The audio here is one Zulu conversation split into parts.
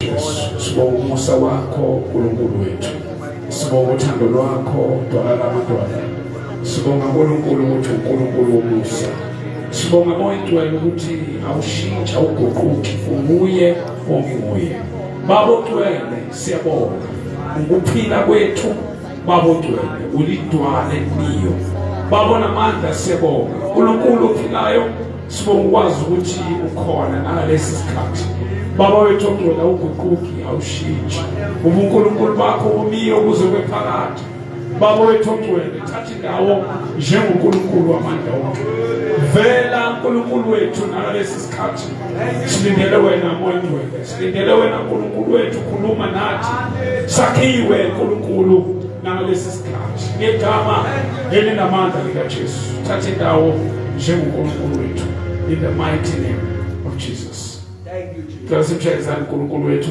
Sibonga umusa wakho uNkulunkulu wethu. Sibonga uthando lwakho dwala lamadwala. Sibonga uNkulunkulu ukuthi uNkulunkulu womusa. Sibonga moyigcwele ukuthi awushintsha uguquki unguye onguye. Baba ogcwele siyabonga. Ukuphila kwethu baba ogcwele ulidwale niyo. Baba namandla siyabonga. uNkulunkulu ophilayo sibonga ukwazi ukuthi ukhona nalesi sikhathi. Baba wethu ogcwele uguquki awushintshi. uNkulunkulu bakho umiyo kuze kwephakade. Baba wethu ogcwele thatha indawo njengoNkulunkulu wamandla wonke. Vela uNkulunkulu wethu nalesi sikhathi. Silindele wena moya ngcwele. Silindele wena uNkulunkulu wethu khuluma nathi. Sakhiwe uNkulunkulu nalesi sikhathi. Ngegama elinamandla likaJesu. Thatha indawo njengoNkulunkulu wethu. In the mighty name of Jesus. Thank you, Jesus. Tunasimshayizana uNkulunkulu wethu.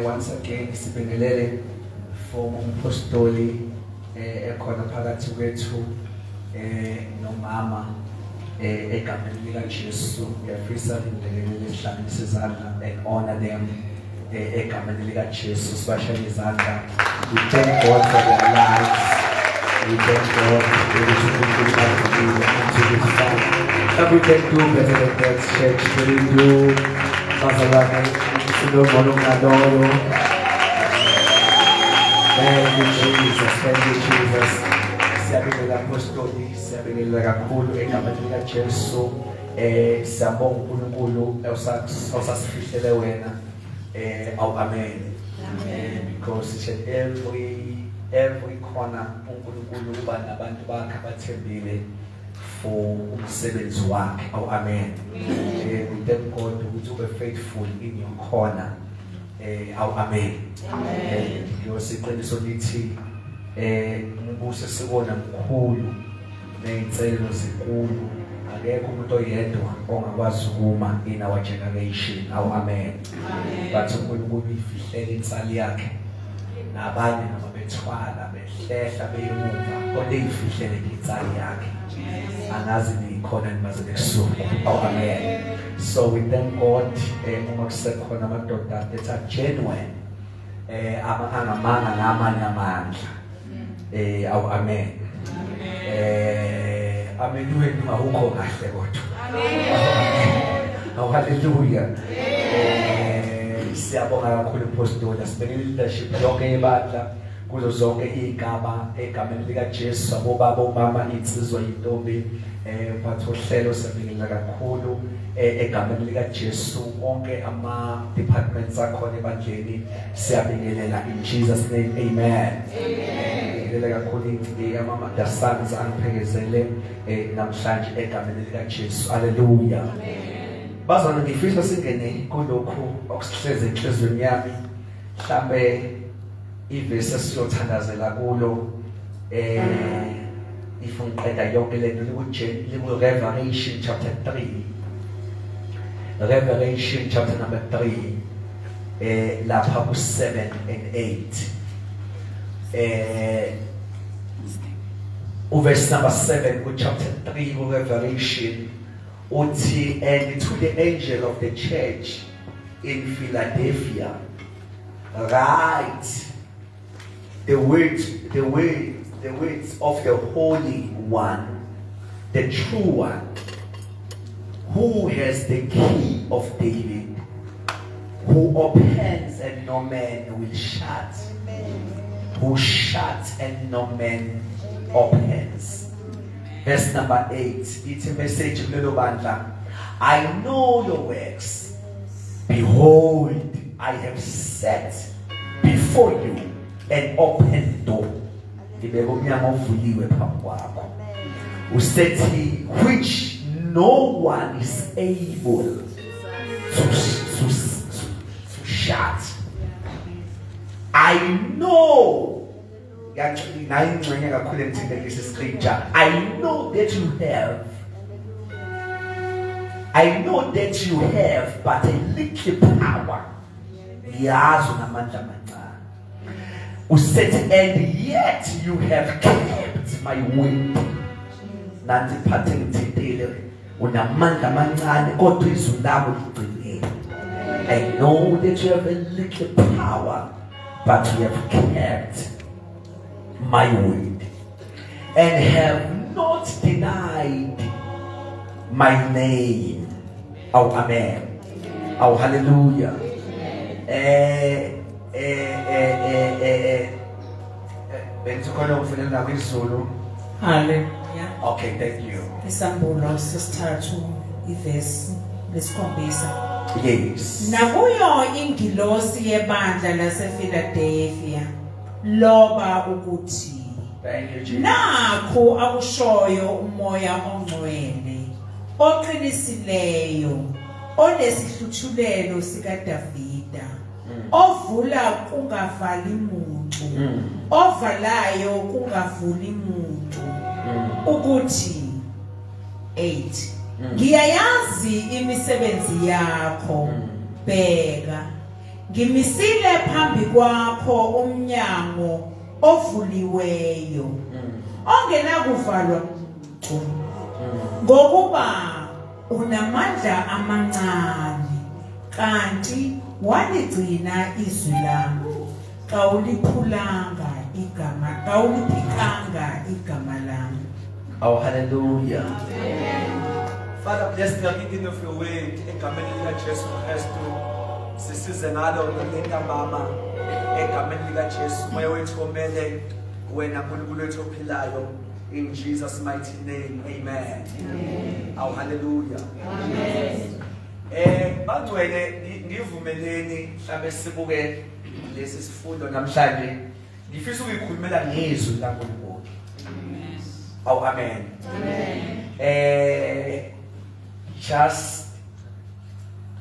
Once again, sibingelele for umpostoli ekhona phakathi kwethu nomama egameni likaJesu. Ngiyafisa indlela lezihlanganise izandla and honor them egameni lika Jesu sibashayele izandla. We thank God for their lives. We thank God ukuthi uNkulunkulu ubavikile into this time. That we can do better than that, church. We do. Bazalwane sinobona ungadolo. Thank you Jesus. Thank you Jesus. Siyabingelela apostoli, siyabingelela kakhulu egameni lika Jesu. Siyabonga uNkulunkulu osasifihlele wena. Amen. Because each and every corner uNkulunkulu uba nabantu bakhe abathembile for umsebenzi wakhe. Amen. We thank God ukuthi ube faithful in your corner. Amen. Ngiyosiqiniso lithi umbuso sibona mkhulu nezicelo zinkulu. Akekho umuntu oyedwa ongakwazi ukuma in our generation. Amen. But uNkulunkulu uyifihlele insali yakhe nabanye nababethwala behlehla beyimumva kodwa ifihlele insali yakhe. Angazi nikhona nimaze kusuku. Amen. So we thank God uma kusekhona amadoda that are genuine angamanga ngamanye amandla. Amen. Amenweni awukho kahle kodwa. Hallelujah. Siyabonga kakhulu apostoli sibeke leadership yonke yebandla kuzo zonke igaba egameni lika Jesu abobaba omama insizwa intombi bathohlelo sibingelela kakhulu egameni lika Jesu onke ama departments akhona ebandleni siyabingelela in Jesus name. Amen. Ngibingelela kakhulu amama dasans angiphekezele namhlanje egameni lika Jesu. Hallelujah. Bazana ngifisa singene kulokhu okusihleze enhlizweni yami mhlambe ivesi siyothandazela kulo ifunqeda yonke lento liku Revelation chapter 3. Revelation chapter number 3 lapha ku 7 and 8 verse number 7 ku chapter 3 ku Revelation uthi, and to the angel of the church in Philadelphia write the words of the Holy One, the true one, who has the key of David, who opens and no man will shut, who shuts and no man opens. Verse number 8, it's a message of little bandla. I know your works. Behold, I have set before you an open door. Which no one is able to shut. I know. Actually, I know that you have but a little power. And yet you have kept my word. I know that you have a little power, but you have kept my word and have not denied my name. Oh, amen. Oh, hallelujah. Hallelujah. Okay, thank you. Isambulo sesithathu ivesi lesikhombisa. Yes. Nakuyo ingilosi yebandla lasePhiladelphia loba ukuthi, Thank you, Jesus. nakho akushoyo umoya ongcwele oqinisileyo onesihluthulelo sikaDavida ovula kungavali muntu ovalayo kungavuli muntu ukuthi 8 ngiyayazi imisebenzi yakho bheka ngimisile phambi kwakho umnyango ovuliweyo ongenakuvalwa ngokuba unamandla amancane kanti waligcina izwi lami kawuliphikanga igama lami. Oh, hallelujah. Father, bless the reading of your word. Egameni lika Jesu Kristu. Sisize ngalo lenta mama. Egameni lika Jesu. Moya wethu omele wena uNkulunkulu wethu ophilayo. In Jesus' mighty name. Amen. Oh, hallelujah. Bangcwele ngivumeleni mhlambe sibuke lesi sifundo namhlanje. Ngifisa ukuyikhulumela ngezwi laNkulunkulu. Oh, amen. Just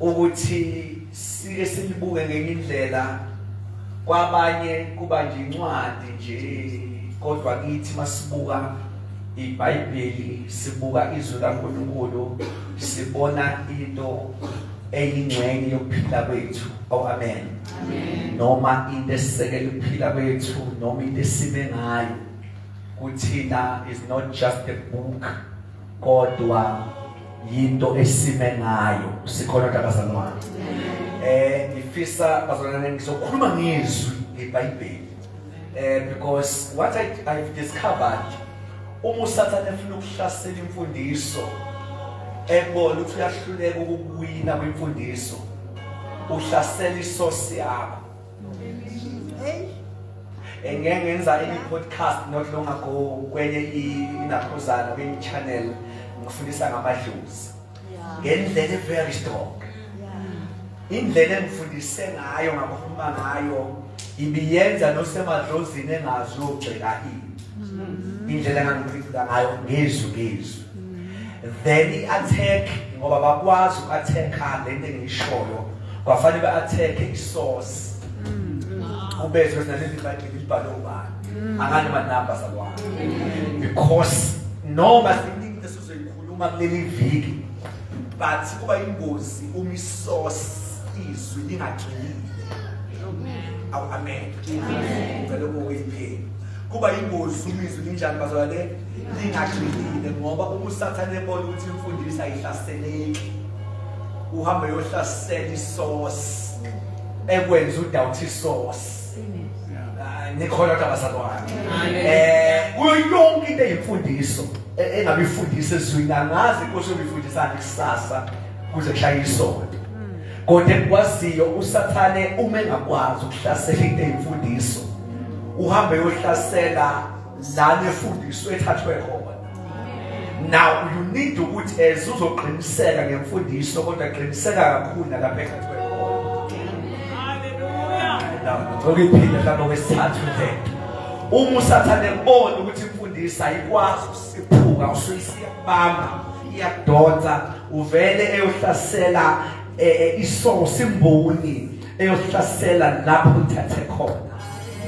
ukuthi sike silibuke ngenye indlela kwabanye kuba nje incwadi nje kodwa kithi masibuka iBhayibheli sibuka izwi laNkulunkulu sibona into eyingxenye yokuphila kwethu. Oh, amen. Noma into esekela ukuphila kwethu noma into esime ngayo kuthina is not just a book kodwa yinto esime ngayo. Sikhona abazalwane. Ngifisa bazalwane ngizokhuluma ngezwi ngeBhayibheli. Because what I've discovered uMusathane efuna ukuhlasela imfundiso ebona ukuthi uyahluleka ukuwina kwimfundiso uhlasela isource yakho. Ngenza any podcast not long ago kwenye inakhuzana kwenye channel ngifundisa ngamadlozi ngendlela very strong. Indlela engifundise ngayo ngakhuluma ngayo ibiyenza nosemadlozini engazi ukugcela indlela engangiphendula ngayo ngezwi. Then attack ngoba bakwazi uku-attack lento engiyishoyo kwafanele ba-attack isource. Ubezwe naleli iBhayibheli libhalwe ubani angani amanamba salwana because noma siningi esizoyikhuluma kuleli viki but kuba ingozi uma isource izwi lingagxilile. Awu amen. Ngicela ukuyiphela. Kuba ingozi uma izwi linjani bazalwane lingagxilile ngoba uma uSathane ebona ukuthi imfundiso ayihlaseleki uhamba yohlasela isource ekwenza udoubt isource. Nikhona abazalwane. Kuyo yonke into eyimfundiso engabe ifundisa ezwini angazi inkosi obifundisana kusasa kuze kushaya isonto. Kodwa ekwaziyo uSathane uma engakwazi ukuhlasela into eyimfundiso uhambe yohlasela lana efundiswe ethathwe khona. Now you need ukuthi uzoqiniseka ngemfundiso kodwa qiniseka kakhulu nalapha ethathwe khona. Ngokuphila lapho kwesithathu lento uma uSathane ebona ukuthi imfundiso ayikwazi usiphuka usuyisiyabamba iyadonsa uvele eyohlasela isource imboni eyohlasela lapho uthathe khona.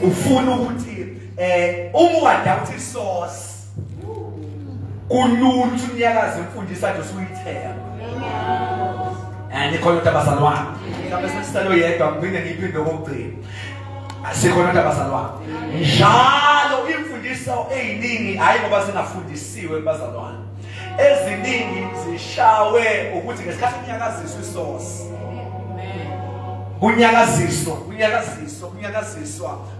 Ufuna ukuthi uma wadoubt isource kuluntu unyakaza imfundiso ade usuyithela. Nikhona abazalwane. Ngabe sesisalo yedwa ngibine ngiphinde ngokugcina. Asikhona abazalwane. Njalo imfundiso eziningi hayi ngoba singafundisiwe abazalwane. Eziningi zishawe ukuthi ngesikhathi kunyakaziswa isource.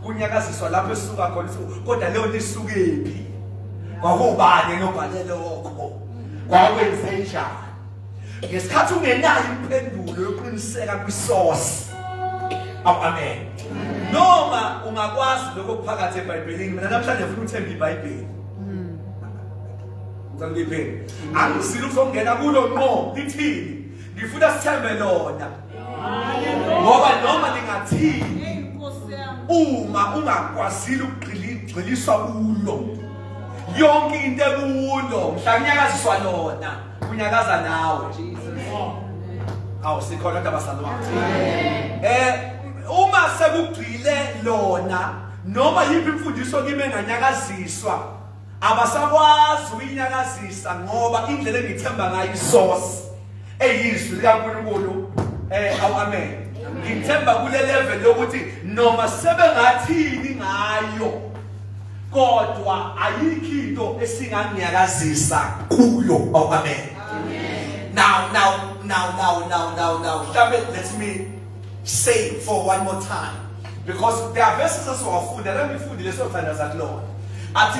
Kunyakaziswa lapho esuka khona kodwa leyo nto isukephi? Kwakubani nobhalele lokho? Kwakwenze njani? Ngesikhathi ungenayo impendulo yokuqiniseka kwisource. Amen. Noma ungakwazi lokho kuphakathi eBhayibhelini mina namhlanje ngifuna ukuthemba iBhayibheli. Ngizangiphe. Angisilo ukuzongena kulo ngqo lithini? Ngifuna sithembe lona. Ngoba noma lingathini uma ungakwazile ukugxiliswa kulo yonke into ekulo mhla kunyakaziswa lona kunyakaza nawe. Awu sikhona abazalwane. Uma sekugcile lona noma yiphi imfundiso kime nganyakaziswa abasakwazi ukuyinyakazisa ngoba indlela engithemba ngayo isource eyizwi likaNkulunkulu. Awu amen. Ngithemba kule level lokuthi noma sebengathini ngayo kodwa ayikho into esinganyakazisa kuyo. Awu amen. Now, let me say for one more time. Because there are verses as well. Let me food the lesson of that Lord. Ati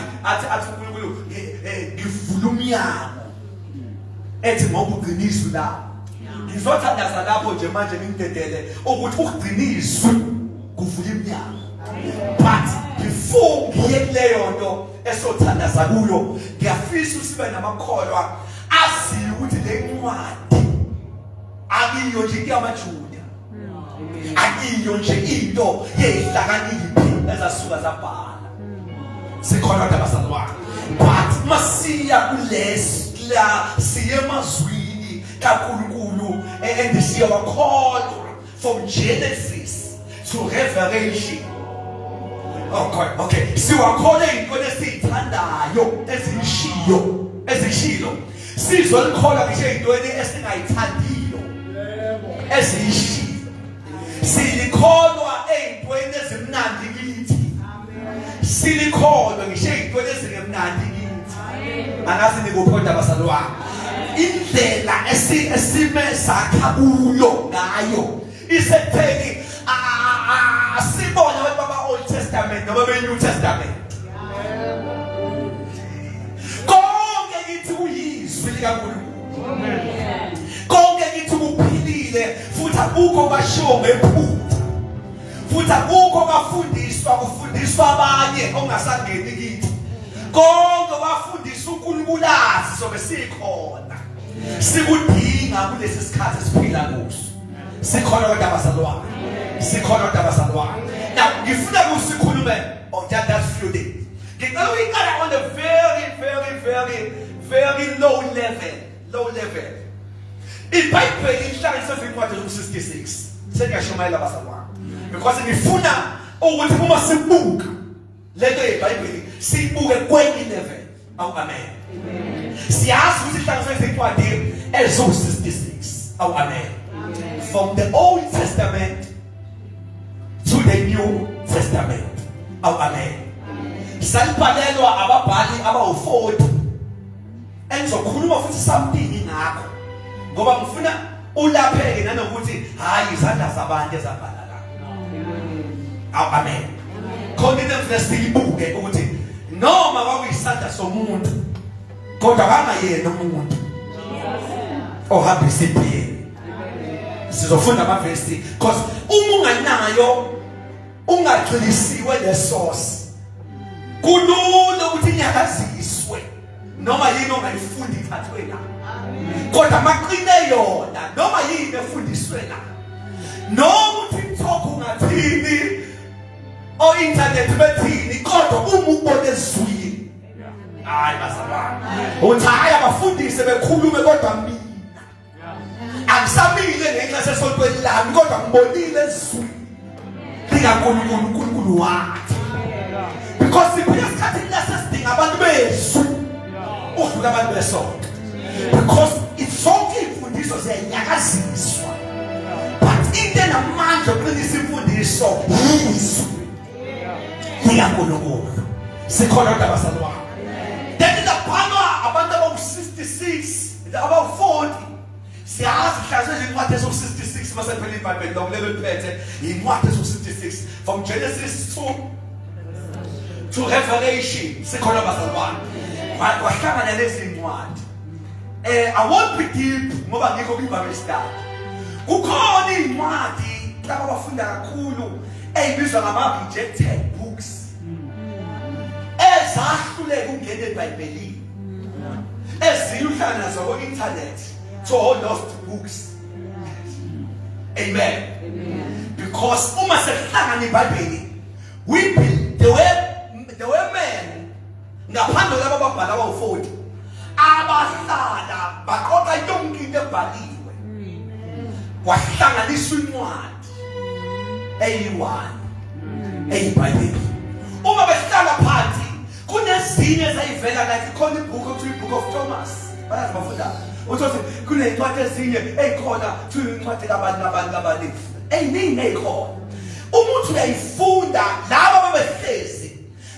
ngivulumiyamo ethi ngokuqiniswa la ngizothandaza lapho nje manje ngintedele ukuthi ukuqiniswa kuvula iminyango. But before ngiye kuleyo nto esothandaza kuyo ngiyafisa usibe namakholwa asiyo ukuthi le ncwadi akiyo nje kuyamajuda akiyo nje into yehlakaniphi ezasuka zabhala. Sikhona abazalwane but masiya kulesla siye mazwini kakhulunkulu and siya wakholwa from Genesis to Revelation. Okay siwakholwa into lesithandayo ezishilo sizolkholwa ngisho into esingayithandiyo ezishilo silikholwa ezintweni ezimnandi kithi silikholwa ngisho izintweni ezingemnandi kithi. Angazi nikuphoda abazalwane indlela esime sakha kuyo ngayo isekutheni sibona abantu baba Old Testament noma be New Testament konke kithi uyizwi likaNkulunkulu konke kithi kuphilile futhi akukho bashiwo ngephutha futhi akukho kufundiswa abanye ongasangeni kithi konke bafundisa uNkulunkulu sobe sikhona sikudinga kulesi sikhathi esiphila kuso. Sikhona kodwa abazalwane now ngifuna ukusikhulume on that few days. Ngicela uyikala on the very low level. iBhayibheli ihlanganisa izincwadi zo-66 sengiyashumayela abazalwane because ngifuna ukuthi uma sibuka lento yeBhayibheli sibuke kwenye level. Amen. Siyazi ukuthi ihlanganisa izincwadi ezo-66. Amen. From the Old Testament to the New Testament. Amen. Salibhalelwa ababhali abawu-40 engizokhuluma futhi something ngakho ngoba ngifuna ulapheke nanokuthi hayi izandla zabantu ezabhala la. Amen. Khona into esinibuke ukuthi noma kwakuyisandla somuntu kodwa kangayena umuntu ohambisa iphini. Sizofunda amavesi because uma unganayo ungagxilisiwe le source kulula ukuthi inyakaziswe noma yini ongayifunda ithathwe la. Kodwa maqine yona noma yini efundiswe la noma uthi talk ungathini o internet bethini kodwa uma ubone ezwini hayi bazalwane uthi hayi abafundise bekhulume kodwa mina angisamile ngenxa sesontweni lami kodwa ngibonile ezwini likaNkulunkulu wathi because siphila esikhathini lasesidinga abantu bezwi udlula abantu besonto because zonke imfundiso ziyanyakaziswa but into enamandla oqinisa imfundiso yizwi likaNkulunkulu. Sikhona kodwa abazalwane then labhalwa abantu abawu-66 abawu-40 siyazi hlazo izincwadi ezo-66 masephela iBhayibheli lokulelo liphethe incwadi ezo-66 from Genesis to Revelation. Sikhona abazalwane kwahlangana lezi ncwadi. I won't be deep ngoba ngikho kwiBhayibheli study. Kukhona incwadi laba abafunda kakhulu ezibizwa ngama-rejected books ezahluleka ukungena eBhayibhelini eziluhlala nazo ku-internet to all lost books. Amen. Because uma sekuhlangana iBhayibheli we build the way men ngaphandle laba ababhala abawu-40 abahlala baqoqa yonke into ebhaliwe kwahlanganiswa incwadi eyi-1 eyiBhayibheli. Uma behlala phansi kunezinye ezayivela like ikhona ibook of Thomas bayazi bafunda uthi kunezincwadi ezinye ezikhona incwadi kabantu eyiningi ezikhona umuntu uyayifunda laba babehlezi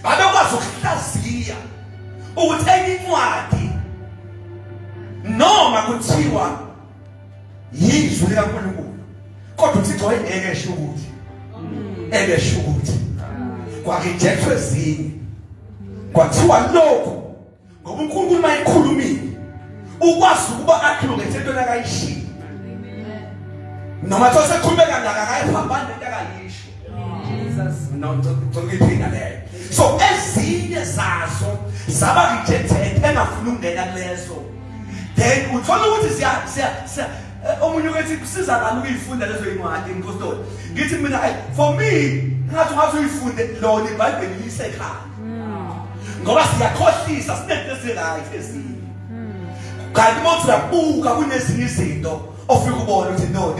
babekwazi ukuhlaziya ukuthi enye incwadi noma kuthiwa yizwi likaNkulunkulu kodwa uThixo ekesho ukuthi ekesho ukuthi kwakujethwe ezinye kwathiwa lokho ngoba uNkulunkulu mayikhulumile ukwazi ukuba accurate into akayishilo noma those khulumeka kangaka akayiphambani into akayisho Jesus no ngiphinda leyo so ezinye zazo zaba rejected engafuna ukungena kulezo then uthola ukuthi siya omunye ukethi kusiza ngani ukuyifunda lezo incwadi impostoli ngithi mina for me ngathi uyifunde lona iBhayibheli lisekhaya ngoba siyakhohlisa sinento ezirayithi ezinye kanti manje uyabuka kunezinye izinto ofika ubone ukuthi no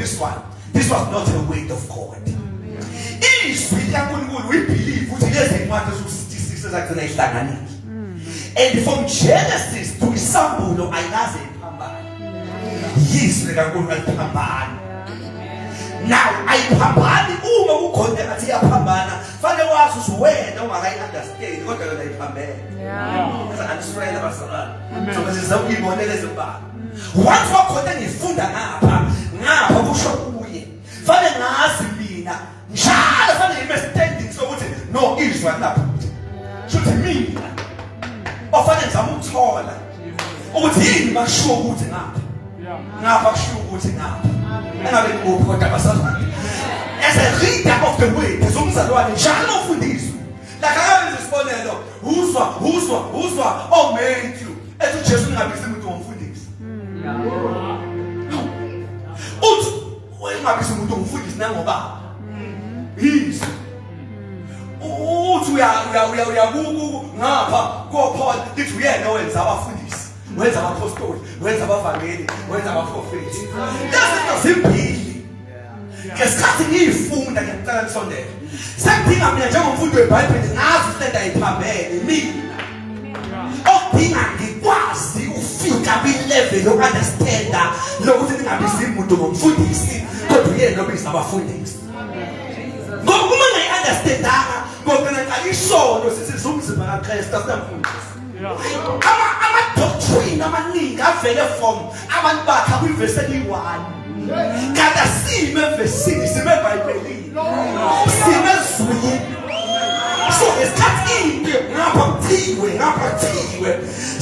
this was not a word of God izwi likaNkulunkulu we believe ukuthi lezi incwadi ezu66 ezagcina ihlanganile and from Genesis to Isambulo ayikaze iphambane yizwi likaNkulunkulu aliphambane now ayiphambani uma kukhona ngathi iyaphambana fanele wazi ukuthi wena ungakayi understand kodwa yona iphambene eza andiswela basalala so sizawuyibonela ezibaba once wakhona ngifunda ngapha kusho kuye fanele ngazi mina njalo fanele ngibe standing sokuthi no izwa lapha shothi mina ofanele ngizama ukuthola ukuthi yini basho ukuthi ngapha kusho ukuthi ngapha engabe ngikuphi kodwa basazwana as a reader of the word ezomzalwane njalo ufundiswa la kangabe isibonelo uzwa Matthew ethi Jesu ngabizi umuntu womfundisi uthi wengabizi umuntu womfundisi nangoba yizo uthi uya ngapha ko Paul lithi uyena owenza abafundisi wenza abapostoli wenza abavangeli wenza abaprofeti lezo zimbili ngesikhathi ngiyifunda ngiyacela nisondele sekudinga mina njengomfundi weBhayibheli ngazi isenda iphambene mina okudinga ngikwazi ufika kwi-level yokunderstanda lokuthi ningabizi umuntu ngomfundisi kodwa uyena obiza abafundisi ngoba uma ngayi-understandanga ngoba naqalishono sisizumzimba kaKristu asinamfundisi ama-doctrine amaningi avele from abantu bakhe kwivesi eli-1 kanti asime evesini sime eBhayibhelini sime ezulwini so ngesikhathi into ngapha kuthiwe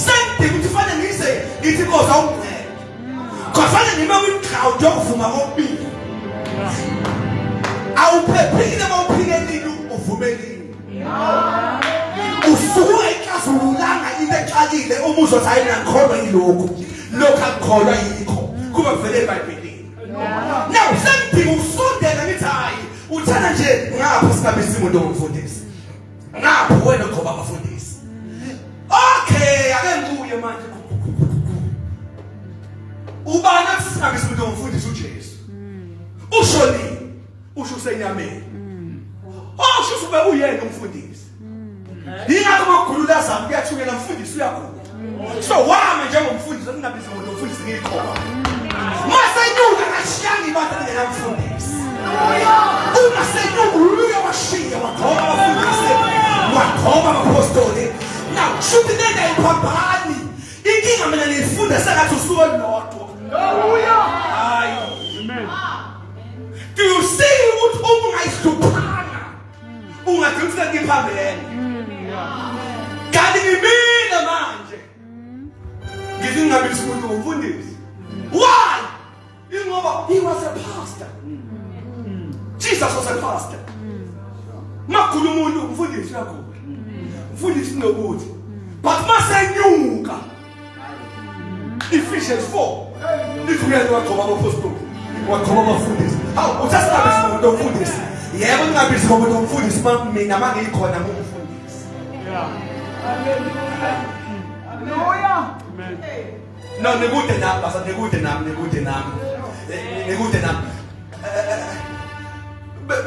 sengidinga ukuthi fanele ngithi Nkosi awungincede because fanele ngime kwi-crowd yokuvuma kokubili awuphephile mawuphikelile uvumelile usuka ikasululanga into exakile umuzo zayi ngakholwa yilokho akukholwa yikho kuba kuvele eBhayibhelini now sengidinga ukusondela ngithi hayi uthana nje ngapha singabizi umuntu ongumfundisi ngapha wena ngoba abafundisi okay ake ngibuye manje ubani singabizi umuntu ongumfundisi uJesu ushoni usho senyameni usho ube uyena umfundisi yingakho makhulula zami kuyathukela umfundisi uyakhula so wami njengomfundisi ngingabizi umuntu umfundisi ngikhona masenyuka kashiyangi abantu ngenamfundisi uma senyuka uya washiya wakhoma abafundisi wakhoma abapostoli now shuthi nenda iphambani inkinga mina nifunda sengathi usuke lodwa hayi amen do you see ukuthi ungayihluphana ungadinga ngiphambene kanti ngimina manje ngithi ngingabisi umuntu ngomfundisi why ingoba he was a pastor Jesus was a pastor makhulu umuntu umfundisi yakho umfundisi nokuthi but masenyuka Ephesians 4 lithi uyena waqoba abapostoli waqoba abafundisi uthasabisa umuntu omfundisi yebo ngingabisi umuntu omfundisi mina mangiyikhona ngumfundisi haleluya amen no nikude nami basa nikude nami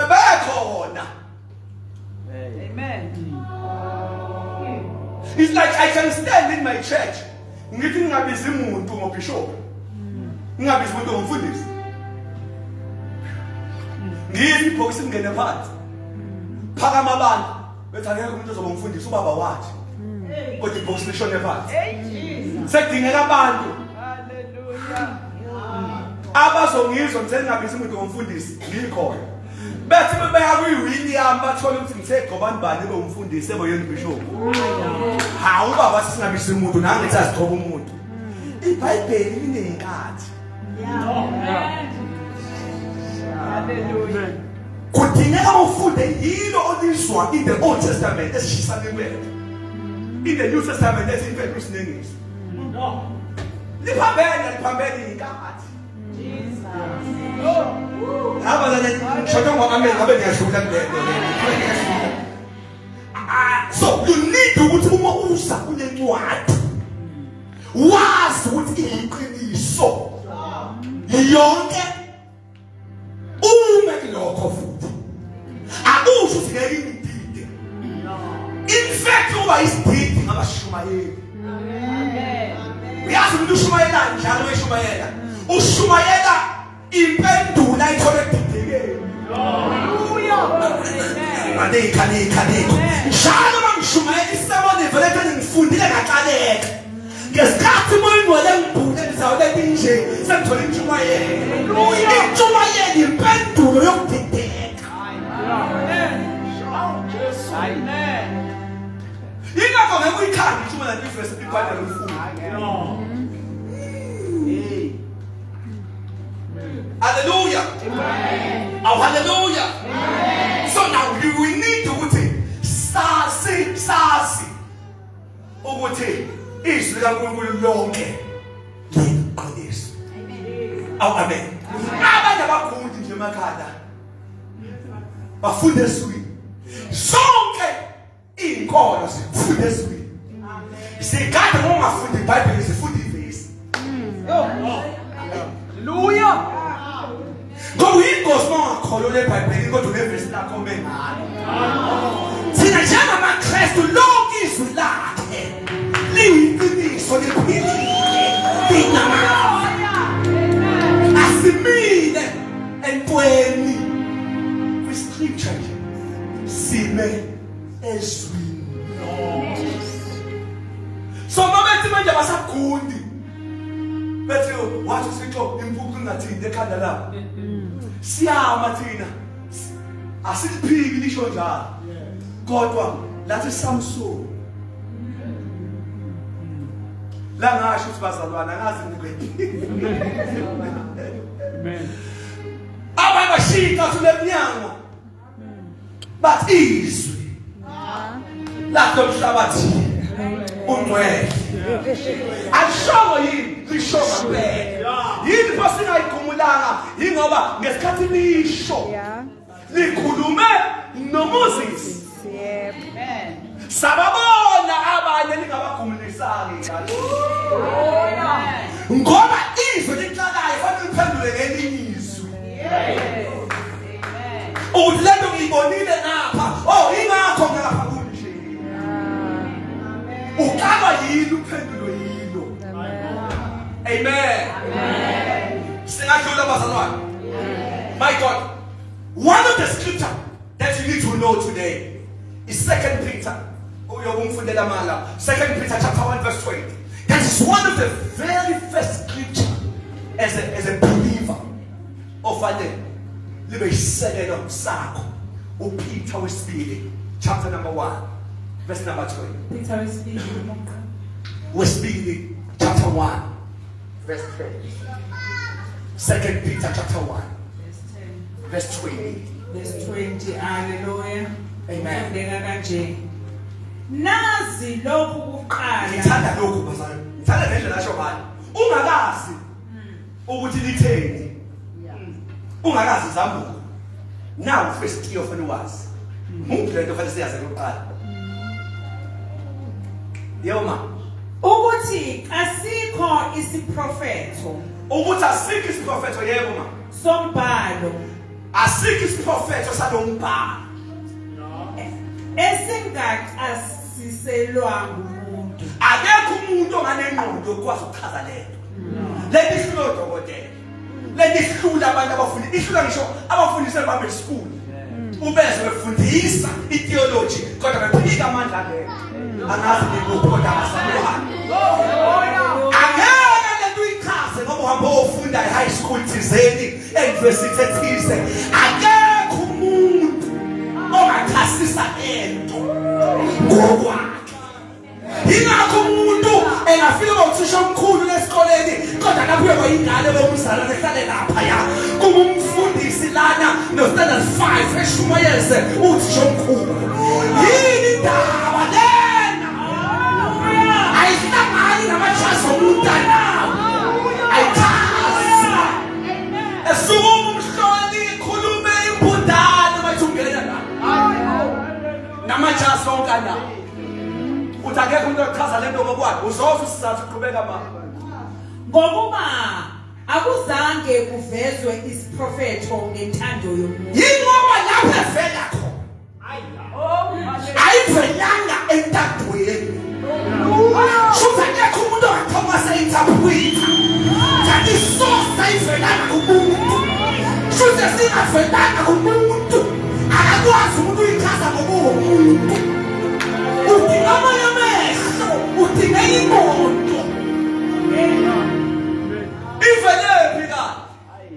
bekhona amen it's like I can stand in my church ngithi ngingabizi umuntu ngobishop ngingabizi umuntu ngomfundisi ngithi ibox ingene phansi phakama abantu bethi angeke umuntu ozoba umfundisi ubaba wathi kodwa ibox lishone phansi sekudingeka abantu haleluya abazongizwa ngithe ngingabizi umuntu ngomfundisi ngikhona Bethi bebeya kuWilliam bathola ukuthi ngithe gqobani bani beumfundisi eboyeni bishop. Hawu baba singabisi umuntu nangithi asithoba umuntu. iBhayibheli linenkathi. Hallelujah. Kudingeka ufunde yilo olizwa in the Old Testament esishisa kwethu. In the New Testament esimfela kusinengisi. Liphambene inkathi. Jesus. Haba la shoto ngabe ngiyashula kulento. So you need ukuthi uma uza kulencwadi wazi ukuthi iyiqiniso. Yonke uma kilokho futhi akusho ukuthi ngeke ngidide. In fact uba isididi ngabashumayeli. Uyazi ukuthi ushumayela njalo eshumayela. Ushumayela impendulo ayithole edidekeni. Kaniko. Njalo mangishumayela isibone vele ukuthi ngifundile ngaqaleka. Ngesikhathi moyeni wale ngibhule ngizawuletha nje sengithola intshumayelo. Intshumayelo impendulo yokudideka. Amen. Ingakho ngeke uyikhande intshumayelo iverse ibhayibheli umfundi. Hallelujah. Amen. Oh, hallelujah. Amen. So now we need to sasi ukuthi izwi kaNkulunkulu lonke liqiniso. Amen. Amen. Abanye abagundi nje emakhaya bafunda eswini. Sonke inkolo zifunda eswini. Amen. Sikade ungafunda iBhayibheli zifunda ivesi. Hallelujah. Ngoba ingozi mangakholwa leBhayibheli kodwa unevesi lakho mengalo. Thina njengamaKristu lonke izwi lakhe liyiqiniso liphilile. Asimile entweni kwiscripture sime ezwini. So mabethi manje basagundi bethi wathi sixo impuku ngathini ekhanda lapho. Siyama thina asiliphiki lisho njalo. Kodwa lathi Samson la ngasho ukuthi bazalwana ngazi ngikwethi. Amen. Ababashika kulemnyango but izwi lapho mhlabathi ungcwele ashongo yini lisho ngempela yini pho singayigumulanga ingoba ngesikhathi lisho likhulume noMoses. Amen. Sababona abanye lingabagumulisani ngoba izwi liqalayo fanele uphendule ngelinye izwi. Amen. Ulendo ngibonile ngapha ingakho ngapha kunje. Ukaba yini uphendulo yilo. Amen. Amen. Singadlula bazalwane. My God, one of the scripture that you need to know today is 2 Peter. Uyobumfundela mala. 2 Peter chapter 1 verse 20. That is one of the very first scripture as a believer of Adem. Libe isekelo sakho. uPeter wesibili chapter number 1 verse number 20. Peter wesibili chapter 1 verse 20. 2 Peter chapter 1 verse 20. Verse 20. Hallelujah. Amen. Ndeka kanje. Nazi lokhu kuqala. Ngithanda lokhu bazalwane. Ngithanda ngendlela asho ngayo. Ungakazi ukuthi litheni. Ungakazi zambuko. Now first key of was. Muphi lento fanele siyazi lokuqala. Yoma. Ukuthi asikho isiprofeto. Ukuthi asikho isiprofeto yebo ma. Sombhalo. Asikho isiprofeto salombhalo. Esingathi asiselwa ngumuntu. Akekho umuntu onganengqondo okwazi ukuchaza lento. Lento ihlula odokotela. Lento ihlula abantu abafunda. Ihlula ngisho abafundisi eBible school. Ubeze befundisa itheology kodwa bephika amandla lento. Angazi ngikuphoda abasaluhana. Angeke lento ngoba uhamba ufunda e-high school thizeni, e-university ethize. Akekho Ingakho umuntu engafika ngothisha omkhulu lesikoleni kodwa lapho uyayingane bomzala lehlale lapha ya kuba umfundisi lana no standard 5 eshumayeze uthisha omkhulu. Yini indaba lena? Ayihlangani namachazo omuntu anawo. Ayithaza. Esuku umhloli ikhulume imbudane bathungela la. Namachazo onkana. Utakeke umuntu ochaza lento ngokwakhe uzoza usizathu uqhubeka mama. Ngokuba akuzange kuvezwe isiprofetho ngentando yomuntu. Yingoba lapha evela khona. Ayivelanga entandweni. Shuza akekho umuntu ongathoma sayintsaphuita. Kanti isosa ivelanga kumuntu. Shuza singavelanga kumuntu. Akakwazi umuntu uyichaza ngokumuntu. Udinga amehlo, udinga ingqondo. Ivelephi ka?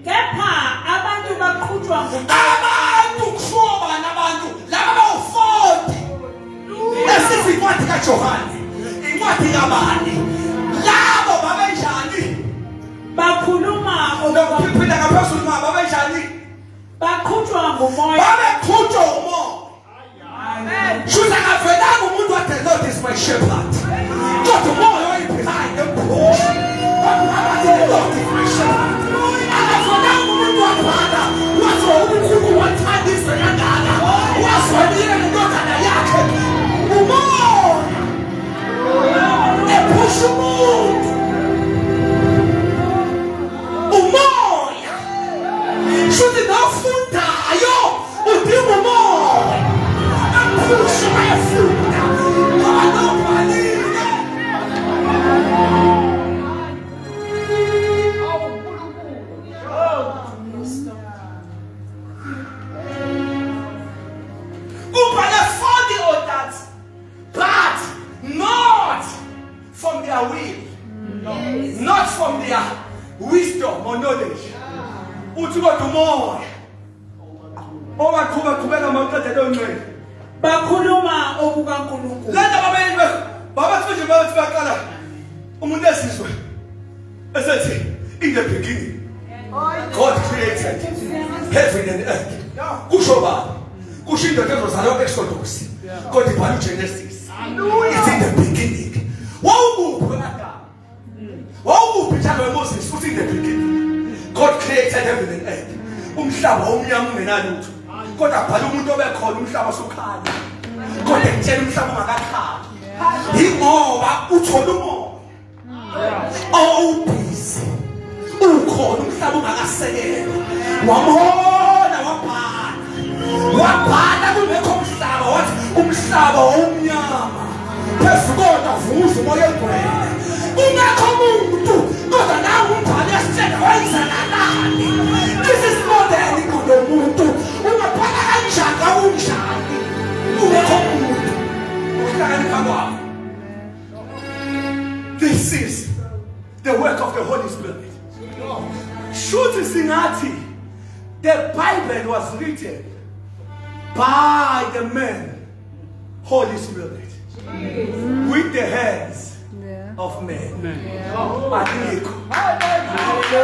Kepha abantu baqhutshwa Abantu kushoba nabantu laba bawu-40. Esithi incwadi kaJohane, incwadi kabani? Labo babenjani? bakhuluma Ngokuphinda ngaphezulu mama babenjani? baqhutshwa ngumoya. Babeqhutshwa umoya. Shuza akavelanga umuntu wathi the Lord is my shepherd. Kodwa umoya oyi-behind the bush. Abathi the Lord is my shepherd. Akavelanga umuntu wabhala wazwa ubukhulu wathandiswe kangaka. Wazwa yena nendodana yakhe. Umoya ephusha umuntu. Umoya. Shuthi nafundayo udinga umoya. Puxa bayafunda. Abanobhalile. Kubhale 40 orders, but not from their will, not from their wisdom or knowledge. Uthi kodwa umoya. Owaqhubeka mawuqedele ongcwele. Bakhuluma okukaNkulunkulu. Lena babathi nje bathi baqala umuntu esizwe esethi in the beginning God created heaven and earth. Kusho baba kusho indoda ezozalwa Exodus kodwa ibhala uGenesis. It's in the beginning. Wawuphi Adam? Wawuphi njalo Moses uthi in the beginning God created heaven and earth. Umhlaba omnyama ungenalutho. Kodwa bhala umuntu obekhona umhlaba osukhanya. Kodwa ekutshela umhlaba ungakakhali. Ingoba uthola umoya. Awubhizi. Ukhona umhlaba ungakasekelwa. Wamona wabhala. Wabhala kungekho umhlaba wathi umhlaba omnyama. Phezu kodwa vuza umoya ogcwele. Kungekho umuntu kodwa nawe umbhali yasitshela wayenzakalani. This is more than inqondo yomuntu. Ungabhala kanjani awunjani. Kungekho umuntu. Ukuhlakanipha kwakho. This is the work of the Holy Spirit. Shuthi singathi the Bible was written by the man Holy Spirit with the hands of men. Adikho.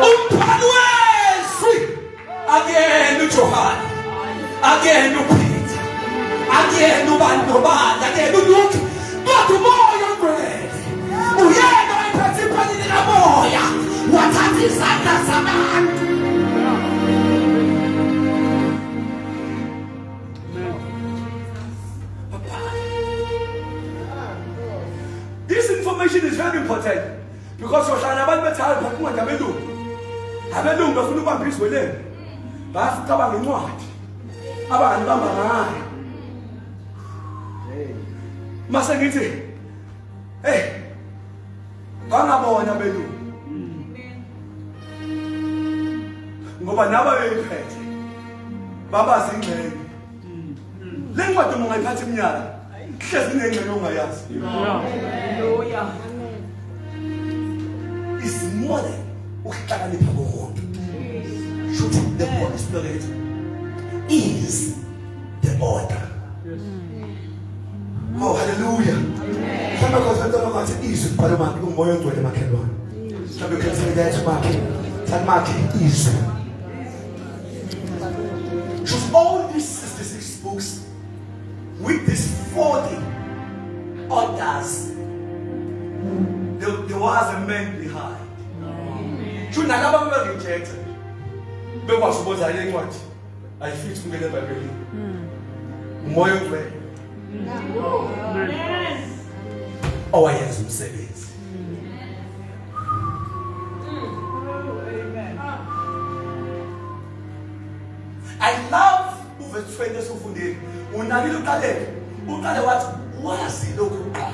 Umbhali wezwi again uJohane, again uPeter, again ubantu bani, again uLuke. Kodwa umoya ogcwele uyena wayephethe iphani likamoya wathatha izandla zabantu. This information is very important because yohlala abantu bethaya phakathi abelungu. Abelungu bafuna ukubamba izwe lenu. Bayacabanga incwadi. Abangani bamba ngayo. Mase ngithi bangabona belungu. Ngoba naba beyiphethe. Babazi ingxenye. Le ncwadi ungayiphatha iminyaka. Hlezi ingxenye ongayazi. Hallelujah. Is more than ukuhlakanipha komuntu. Should the Holy Spirit is the order. Oh, hallelujah. Amen. wathi izwi kubhalwe makhe umoya ongcwele makhelwane. Mhlawumbe you can say that makhe. That makhe izwi. Choose all these 66 books with these 40 orders. There was a man behind. Choose nalaba bebejected. Bekwazi ukubona le ncwadi. Ayifiti ukungena eBhayibhelini. Umoya ongcwele. Yes. Owayenza umsebenzi. I love verse 20 esufundeni. Unabile uqaleke. Uqale wathi wazi lokhu uqala.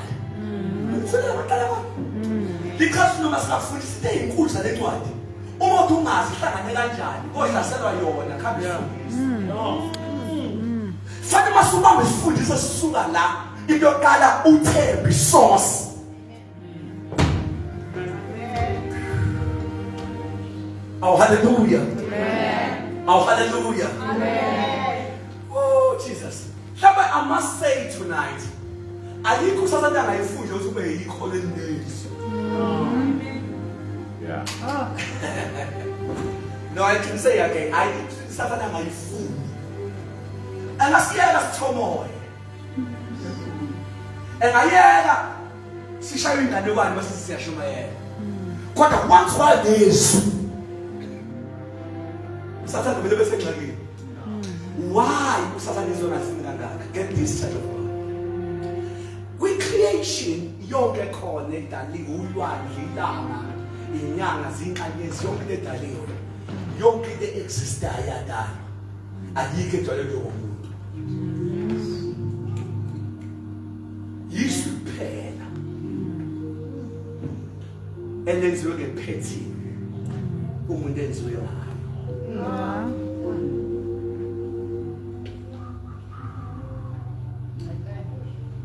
Ufuna uqala kwa? Because noma singafundisa izinkundla lencwadi. Uma uthi ungazi ihlangane kanjani, kohlaselwa yona khambe ifundisa. Fanele masubambe isifundisa sisuka la into yokuqala uthembe source. Oh hallelujah. Amen. Oh hallelujah. Amen. Oh Jesus. Mhlawumbe I must say tonight. Ayikho sathana angayifunda ukuthi ube yikho lenezi. Yeah. No, I can say again. Ayikho sathana angayifunda. Angasiyela sithomoye. Engayela sishaye inganekwane bese siyashumayela. Kodwa once wayesu Satan vele bese ngxakini. Why uSathane izongasini kangaka? Get this child of God. We creation yonke khona edaliwe ulwandle ilanga inyanga zinkanyezi yonke into edaliwe. Yonke into existayo yadala. Ayikho edalelwe umuntu. Yisu phela. Elenziwe ngephethi. Umuntu enziwe ngayo.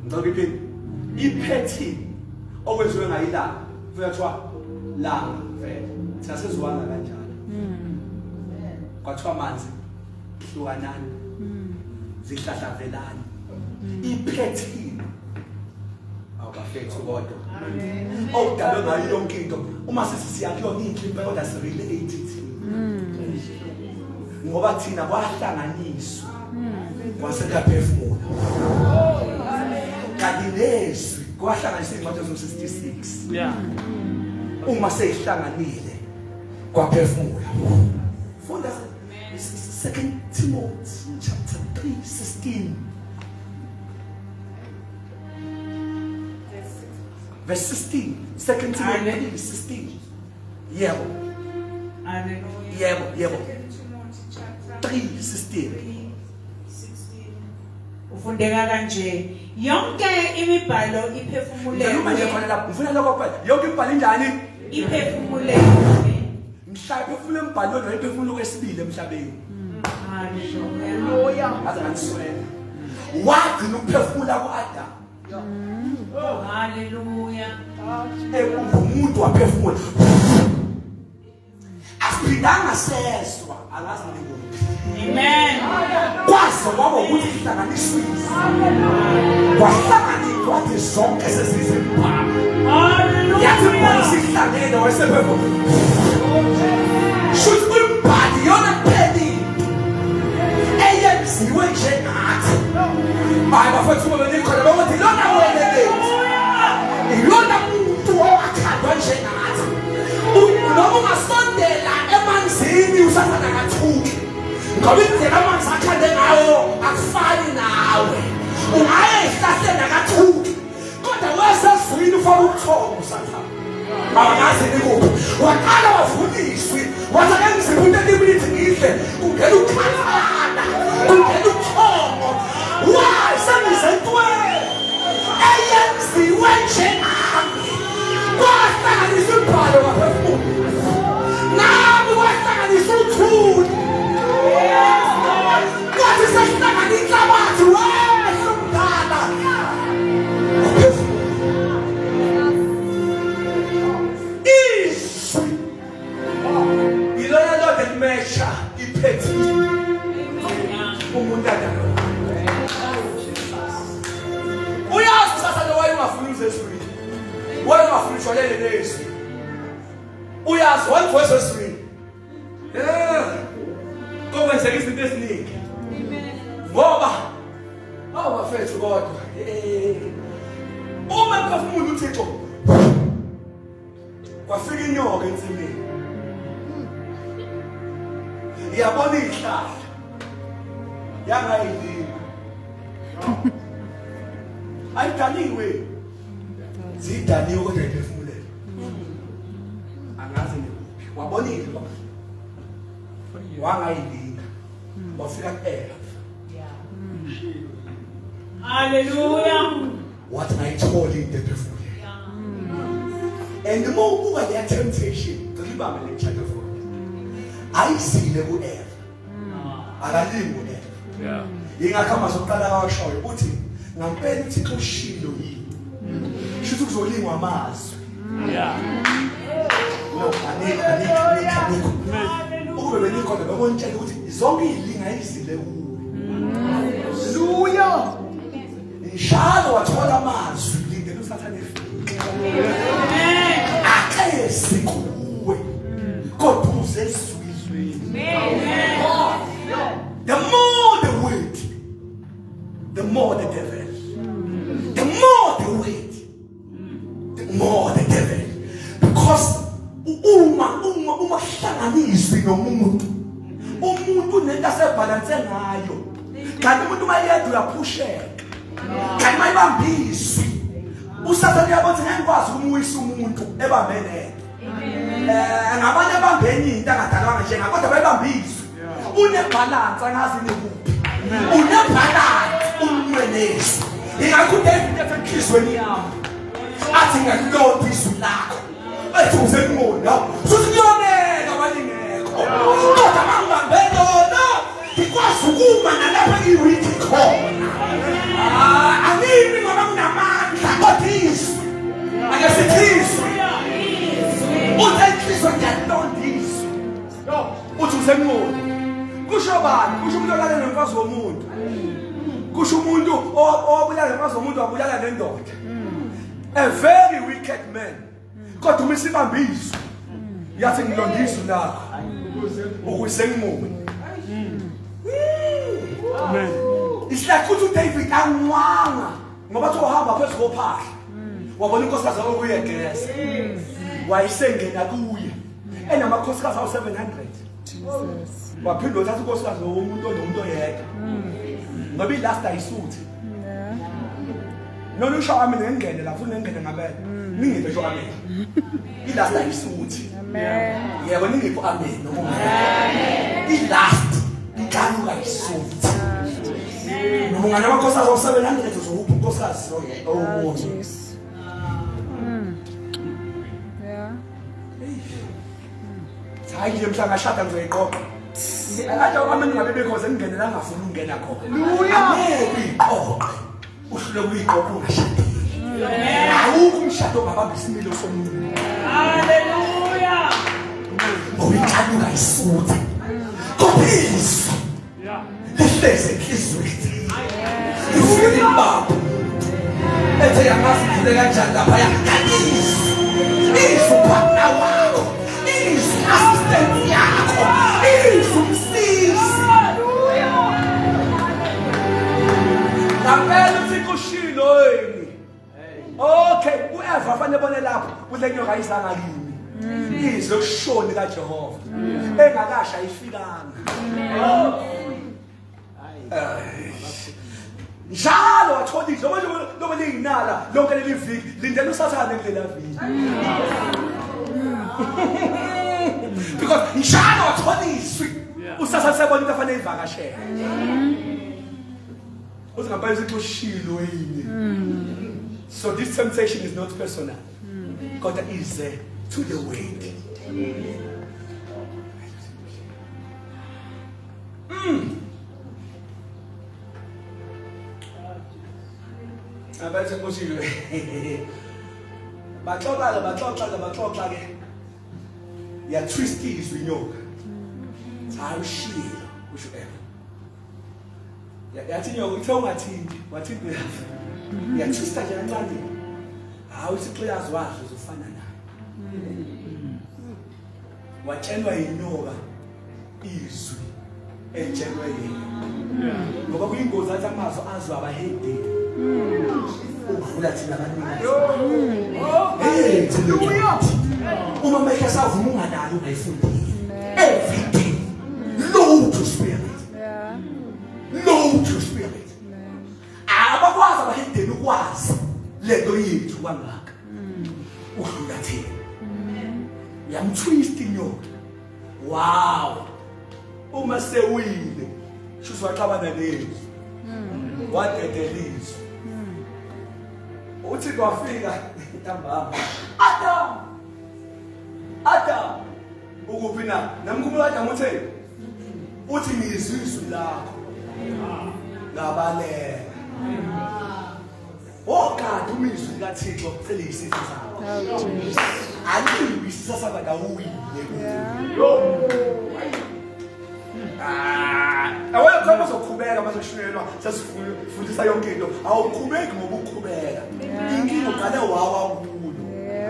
Ngakuphi iphethi okwenziwe ngayilanga kuyathiwa langa vele sasezwana kanjalo kwathiwa amanzi hlukanani zihlahlavelana iphethi awubafethu kodwa okudalwe ngayo yonke into uma sisiya kuyona inhlimbe kodwa sirelate ngoba thina kwahlanganiswa kwasekaphefumula kanti nezwi kwahlanganiswa izincwadi ezo-66 Yeah. uma seyihlanganile kwaphefumula. Funda 2 Timothy chapter 3:16 verse 16. 2 Timothy 3:16. Yebo. Hallelujah. Yebo. 3:16. Ufundeka kanje yonke imibhalo iphefumulelwe Manje khona lapho ufuna lokho kuphela. Yonke imibhalo injani? iphefumulelwe. Mhlawumbe iphefumule embhalweni wayephefumule kwesibili emhlabeni. Hallelujah. Aze nganiswela. Wathi ukuphefumula ku-Adam. Hallelujah. Umuntu waphefumula. Asiphindanga sezwa angazi ngikuphi. Amen. Kwaze kwaba ukuthi ihlanganiswe. Kwahlanganiswa kwathi zonke sezizembala. Yathi Hallelujah. isihlangene wayesephefumula. Shuthi imbali yona pheli. Eyenziwe njengathi. Hayi bafethu benikhona bathi lona welele. Ilona muntu owakhandwa njengathi. Noma ungasondela emanzini usathana kathuki. Ngoba indlela amanzi akhande ngayo akufani nawe. Ungaye ehlahleni akathuki. Kodwa wesezwini ufaka ubuthongo usathana. Abangazi nikuphi. Waqala wafundiswa. Wathi ake ngizibunte imithi ngidle. Kungena ukukhalana. Kungena ubuthongo. Why sengizentweni? Eyenziwe njengami. Kwahlanganiswa umbhalo waphefumula. Nami kwahlanganiswa uthuli. Kwathi sesihlangana inhlabathi wehla umdala. Izwi. Iloya Lord and measure iphethi. Umuntu adala. Uyazi sasa lo wayengafuna uzeswini. ujwayele nezwi. Uyazi one verse 3. Kokwenzeka izinto eziningi. Ngoba bafethu kodwa uma kuphefumula uThixo kwafika inyoka ensimini. Iyabona ihlahla yangayidinga. Ayidaniwe. Zidaniwe kodwa iphefumulela. Angazi nikuphi. Wabonile baba. Wangayidinga. Wafika kuEva. Hallelujah. What I told you the before. And the more who are their temptation, the libam in chapter 4. I see the good air. I live with it. Yeah. You come as a color show. Put it. Now, pen to shield you. She took the only one mass. Yeah. No, I need. Oh, when you got the one child, it's only easy. Hallelujah. Njalo wathola amazwi lingena usathane efika. Akayesi kuwe. Kodwa uzezwizweni. The more the wait, the more the devil. The more the wait, the more the devil. Because uma hlanganiswe nomuntu. Umuntu nento asebalance ngayo. Kanti umuntu mayedwa uyapusheka. Kanti mayibambiswe. Usathane yabothi ngekwazi ukumuyisa umuntu ebambene. Ngabanye abambeni into angadalwanga njenga kodwa bayibambiswe. Unebalance angazi nikuphi. Unebalance umwenesi. Ingakho uDavid efenhlizweni yami. Athi ngakulona izwi lakho. Ethi uzengona. Futhi kuyoneka balingekho. Kodwa mangibambene yona. Ikwazi ukuma nalapha iwiki khona. Animi ngoba kunamandla kodwa izwi. Akasithizwe. Uthixo ngiyadondisa. Uthi usengona. Kusho bani? Kusho umuntu olalela nemfazi womuntu. Kusho umuntu obulala nemfazi womuntu wabulala nendoda. A very wicked man. Kodwa umisibambiso. Yathi ngilondisa lakho. Ukuze ngimone. Amen. Isla kuthi uDavid angwanga ngobathi uhamba phezu kophahla. Wabona inkosikazi yakho kuyegeza. Wayisengena kuye. Enamakhosikazi awu 700. Jesus. Waphinda uthatha inkosikazi womuntu nomuntu oyedwa. Ngoba ilast ayisuthi. Nona usho ami ngengene la ufuna ngengene ngabele. Ningibe sho amen. Ilast ayisuthi. Amen. Yebo ningipho amen noma amen. Ilast ikanuka isuthi. Noma ngana amakhosikazi awu 700 uzokupha inkosikazi owomuntu. Hayi nje mhlangashada ngizoyiqoqa. Athi amanye ngabe bekhoze ngene la ngafuna ungena khona. Haleluya. Uyiqoqa. Uhlule uyiqoqa ungashada. Amen. Awukho umshado ngabamba isimilo somuntu. Haleluya. Ngokucaluka isuthi. Kophiso. Yeah. Lihleze inhlizweni. Ufike ibaba. Ethe yamazi kule kanjani lapha yakhanisa. Isuphatha wakho. Assistant yakho izumsisi. Hallelujah. Ngapela uthi kushilo yini. Okay, uEva fanele bone lapho kule nyoka ayizanga kimi. Izwe kushoni kaJehova. Engakasha ifikanga. Njalo wathola izwe noma linginala lonke leli viki lindela usathane kulela viki. Because njalo wathola izwi usasa sebona into afanele ivakashele. Uzingapha isixoshilo yini. So this temptation is not personal. God is there to the weight. Abathi kushilo. Baxoxa ke. Ya twist izwi nyoka. Hayi ushilo kusho Eva. Yathi nyoka uthe ungathindi, wathindi. Ya twist nje kancane. awuthi uyazi wazi uzofana naye. Watshelwa inyoka izwi etshelwe yena. Ngoba kuyingozi athi amazwi azwe abahede. Ukudlula thina abaningi. Uma manje savuma ungadala ungayifundile. Everything. Low to spirit. Low to spirit. Abakwazi abahedeni ukwazi lento yethu kangaka. Ukudlula thina. Yamtwist inyoka. Wow. Uma sewile. Shuthi waxabana lezi. Wadedelizwe. Uthi kwafika ntambama. Adam. Ukuphi na? Namkhumula Adam uthe. Uthi ngizizwe lakho. Ngabalela. Okade umizwi kaThixo seliyisifo sakho. Alibi sisasaba dawuyi. Awela khona uzoqhubeka bazoshiyelwa sasifundisa yonke into. Awuqhubeki ngoba uqhubeka. Inkingo uqale wawa kulo.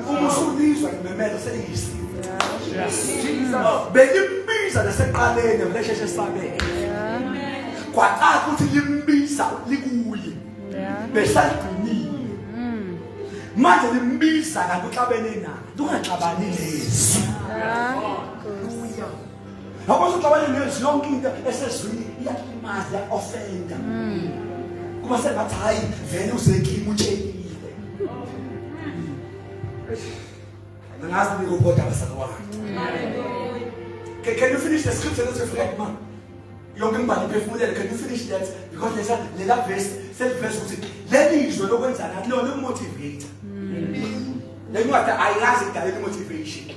Uma usubizwa imemelo seliyisifo. Belimbiza naseqaleni ngesheshe sabe. Kwathi ukuthi limbiza likuye. Besalqinile. Manje limbiza kanti uxabene naye. Ungaxabani lezi. Ngoba uxabene lezi yonke into esezwini iyalimaza offender. Kuba sebathi hayi vele uzekimi utshekile. Can you finish the scripture that you've read, man? Can you finish that? Because there's a little verse, self-verse, let me use the words and no motivate. Let me I ask it that motivation.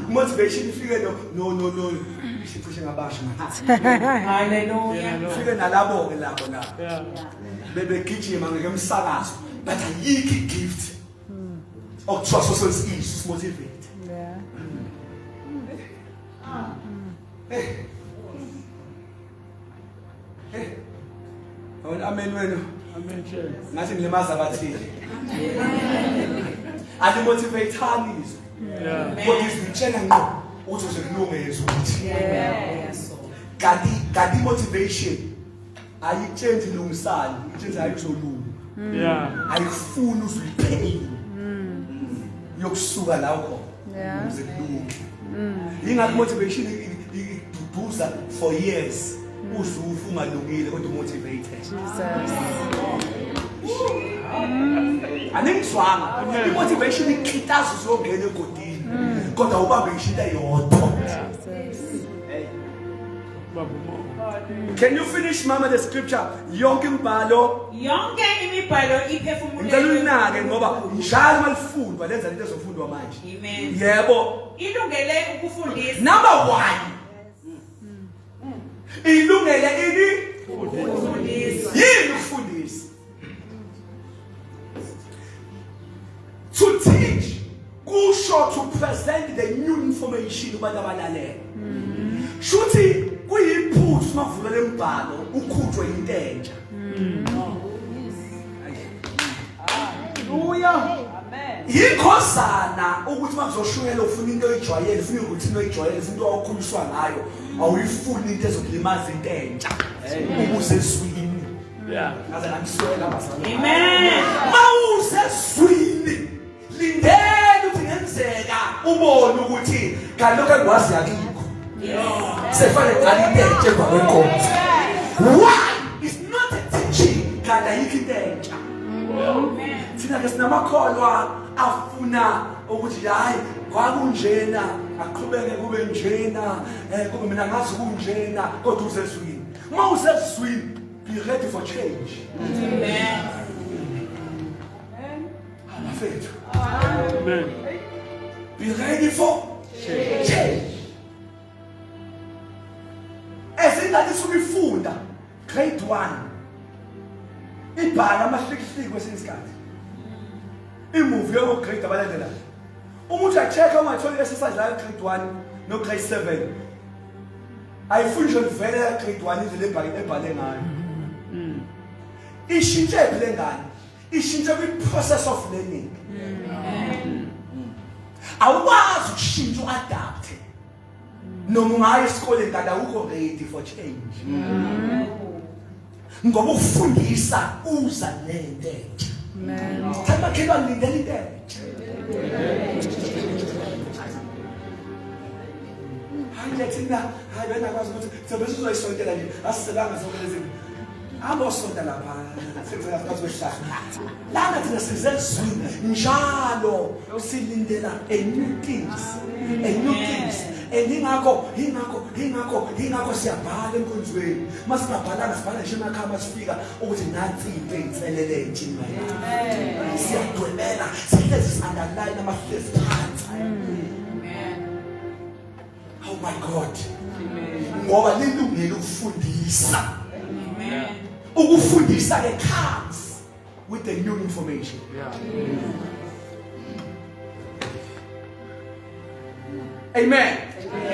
Motivation, if you no. She's pushing a bash. Hallelujah. Figure na labo na. Baby kitchen man ngem salas, but a unique gift. Of trust is motivate. Hey. Amen wena. Amen. Ngathi ngilimaza abathile. Ati motivatani izwi. Kodwa izitshela ngqo ukuthi uzokulungeza ukuthi. Yes. Kanti motivation ayichange lungisani, ichange ayizolunga. Yeah. Ayifuni uziphele. Yokusuka la ukho. Yeah. Ukuze kulunge. Ingakho motivation iduduza for years. Uzufu ungalungile kodwa motivated. Jesus. Anengizwanga. Motivation ikhitaza uzongena egodini. Kodwa ubambe ishinta yodwa. Can you finish mama the scripture? Yonke imibhalo iphefumulelwe. Ngicela uyinake ngoba njalo malifundwa lenza into ezofundwa manje. Amen. Yebo. Ilungele ukufundisa. Number 1. Ilungele ukufundisa. Yini ukufundisa? To teach, kusho to present the new information kubantu abalalele. Shuthi kuyiphuthu mavulele embhalo ukhutshwe into entsha. Hallelujah. Amen. Yikhosana ukuthi makuzoshuyela ufuna into oyijwayele, ufuna ukuthi into oyijwayele, ufuna into okhuliswa ngayo, awuyifuni into ezokulimaza into entsha. Ubuse eswini. Yeah. Ngaze namiswela abasana. Amen. Mawuse eswini. Lindela ukuthi ngenzeka ubone ukuthi kalokho engwazi yakini. Sefane qalinde njengoba kwenkonzo. Why is not a teaching kada yikitentsha. Thina ke sinamakholwa afuna ukuthi hayi kwakunjena aqhubeke kube njena kube mina ngazi kunjena kodwa useswini. Uma useswini be ready for change. Amen. Amen. Amen. Be ready for change. Esingathi sukufunda grade 1 ibhala amahlikihliko kwesinsikhathi imovie yo grade abalandelayo umuntu achecka ungathola exercise la grade 1 no grade 7 ayifundiswe vele grade 1 indlela ebhale ngayo ishintshe phela ngani ishintsha kwi-process of learning. Awukwazi ukushintsha uadapte noma ungaya esikoleni kanti awukho ready for change. Ngoba ukufundisa uza nento entsha. Themba khela lindela into entsha. Hayi lethina, hayi wena kwazi ukuthi sobe sizoyisontela nje. Asiselanga zonke lezi. Abosonta lapha senza kazi kwehlala. Lana thina sizezwini njalo usilindela a new things. Ingakho siyabhala enkonzweni. Masingabhalanga sibhala nje emakhaya masifika ukuthi nansi into enselele entshini mayelana. Siyadwebela, sihlezi underline amahlezi phansi. Oh my God. Ngoba lilungile ukufundisa. Ukufundisa ke comes with the new information. Amen.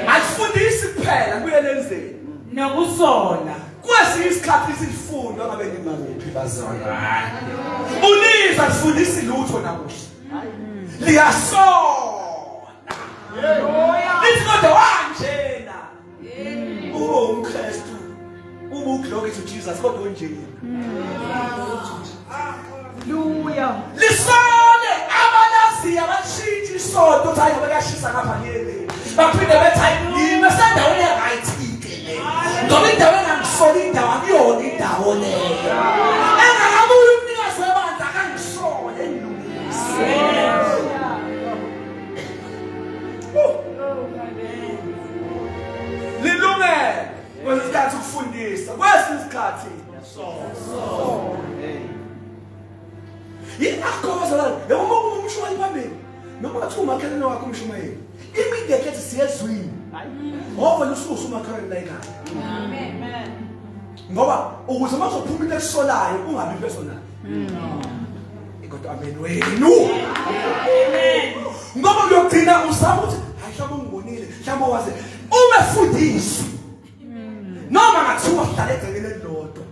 Asifundisi kuphela kuyelenzeni. Nokusola. Kwesinye isikhathi isifunda ngabe ngingakuphi bazalwane. Uliza sifundisi lutho namuhla. Liyasola. Lithi kodwa wanjena. UmKristu. Glory to Jesus. God won't change. Hallelujah. Lisone abalazi abashiji sonto thayo bayashisa ngapha ngene. Baphinde bethi yini sendaweni right ke. Ngoba indawo engangisoli indawo akuyona indawo leyo. Engakabuyi umnikazi webandla akangisole engilungise. Lilungele. Kwesikhathi ukufundisa, kwesinye isikhathi so. Yinakhoza la, yebo umshumayeli phambili. Noma athi umakhelwane wakho umshumayeli. Immediately ethi siyezwini. Ngoba lusuku umakhelwane la ekhaya. Amen. Ngoba ukuze mazophuma into esolayo ungabi personal. Kodwa amen wenu. Amen. Ngoba uyogcina usaba ukuthi hayi mhlawumbe ungibonile, mhlawumbe waze umefundisi. Noma ngathiwa sihlale egcekeni elilodwa.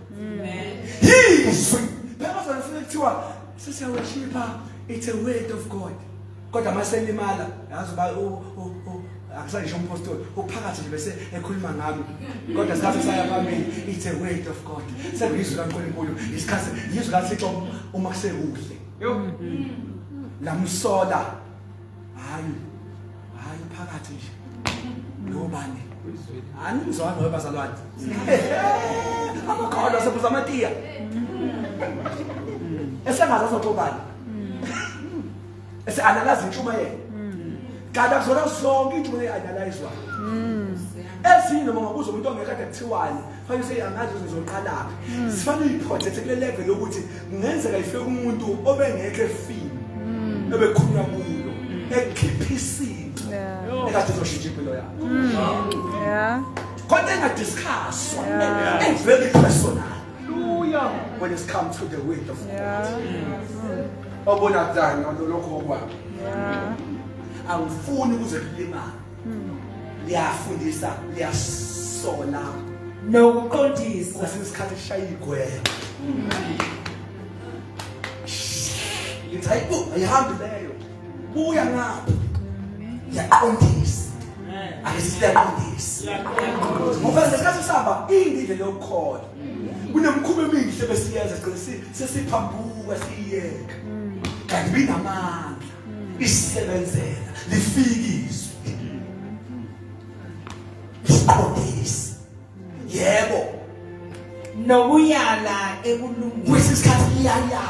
Yizwi. Phela bazofuna kuthiwa sisiyaweshipa, it's a word of God. Kodwa maselimala yazi ba akusayisho umpostoli uphakathi nje bese ekhuluma ngami. Kodwa sikhathi saya phambili, it's a word of God. Sekuyizwi kaNkulunkulu, isikhathi yizwi kaThixo uma kusekuhle. Lamsola. Hayi phakathi nje. Nobani. Anizwana webazalwane. Amakhono sebuza amatiya. Esengaza soxobani. Analyze intshumayelo. Kanti akuzona zonke intshumayelo analyzewa. Ezinye noma ngabuza umuntu ongekade kuthiwani, fanele say angazi uzoqala. Sifanele iproject kule level lokuthi kungenzeka ifike umuntu obengekho efini. Ebekhulunywa kuyo. Ekhipha isinto. Ekade uzoshintsha impilo yakho. Yeah. Content discuss and very personal. Hallelujah. When it's come to the word of God. Obona dani olokho kwabo. Yeah. Angifuni ukuze kulimala. Liyafundisa, liyasola. Nokuqondisa. Kusesikhathi shaya igwele. Ngithayibo ayihambi leyo. Buya ngapha. Yaqondisa. Ayisiyaqondisa. Ngoba lesikhathi sihamba indile lokukhola. Kunemkhubo emihle besiyenza sesiphambuka siyeka. Kanti binamandla. Isebenzela lifikizwe. Iqondisa. Yebo. Nokuyala ekulungile. Kwesikhathi liyala.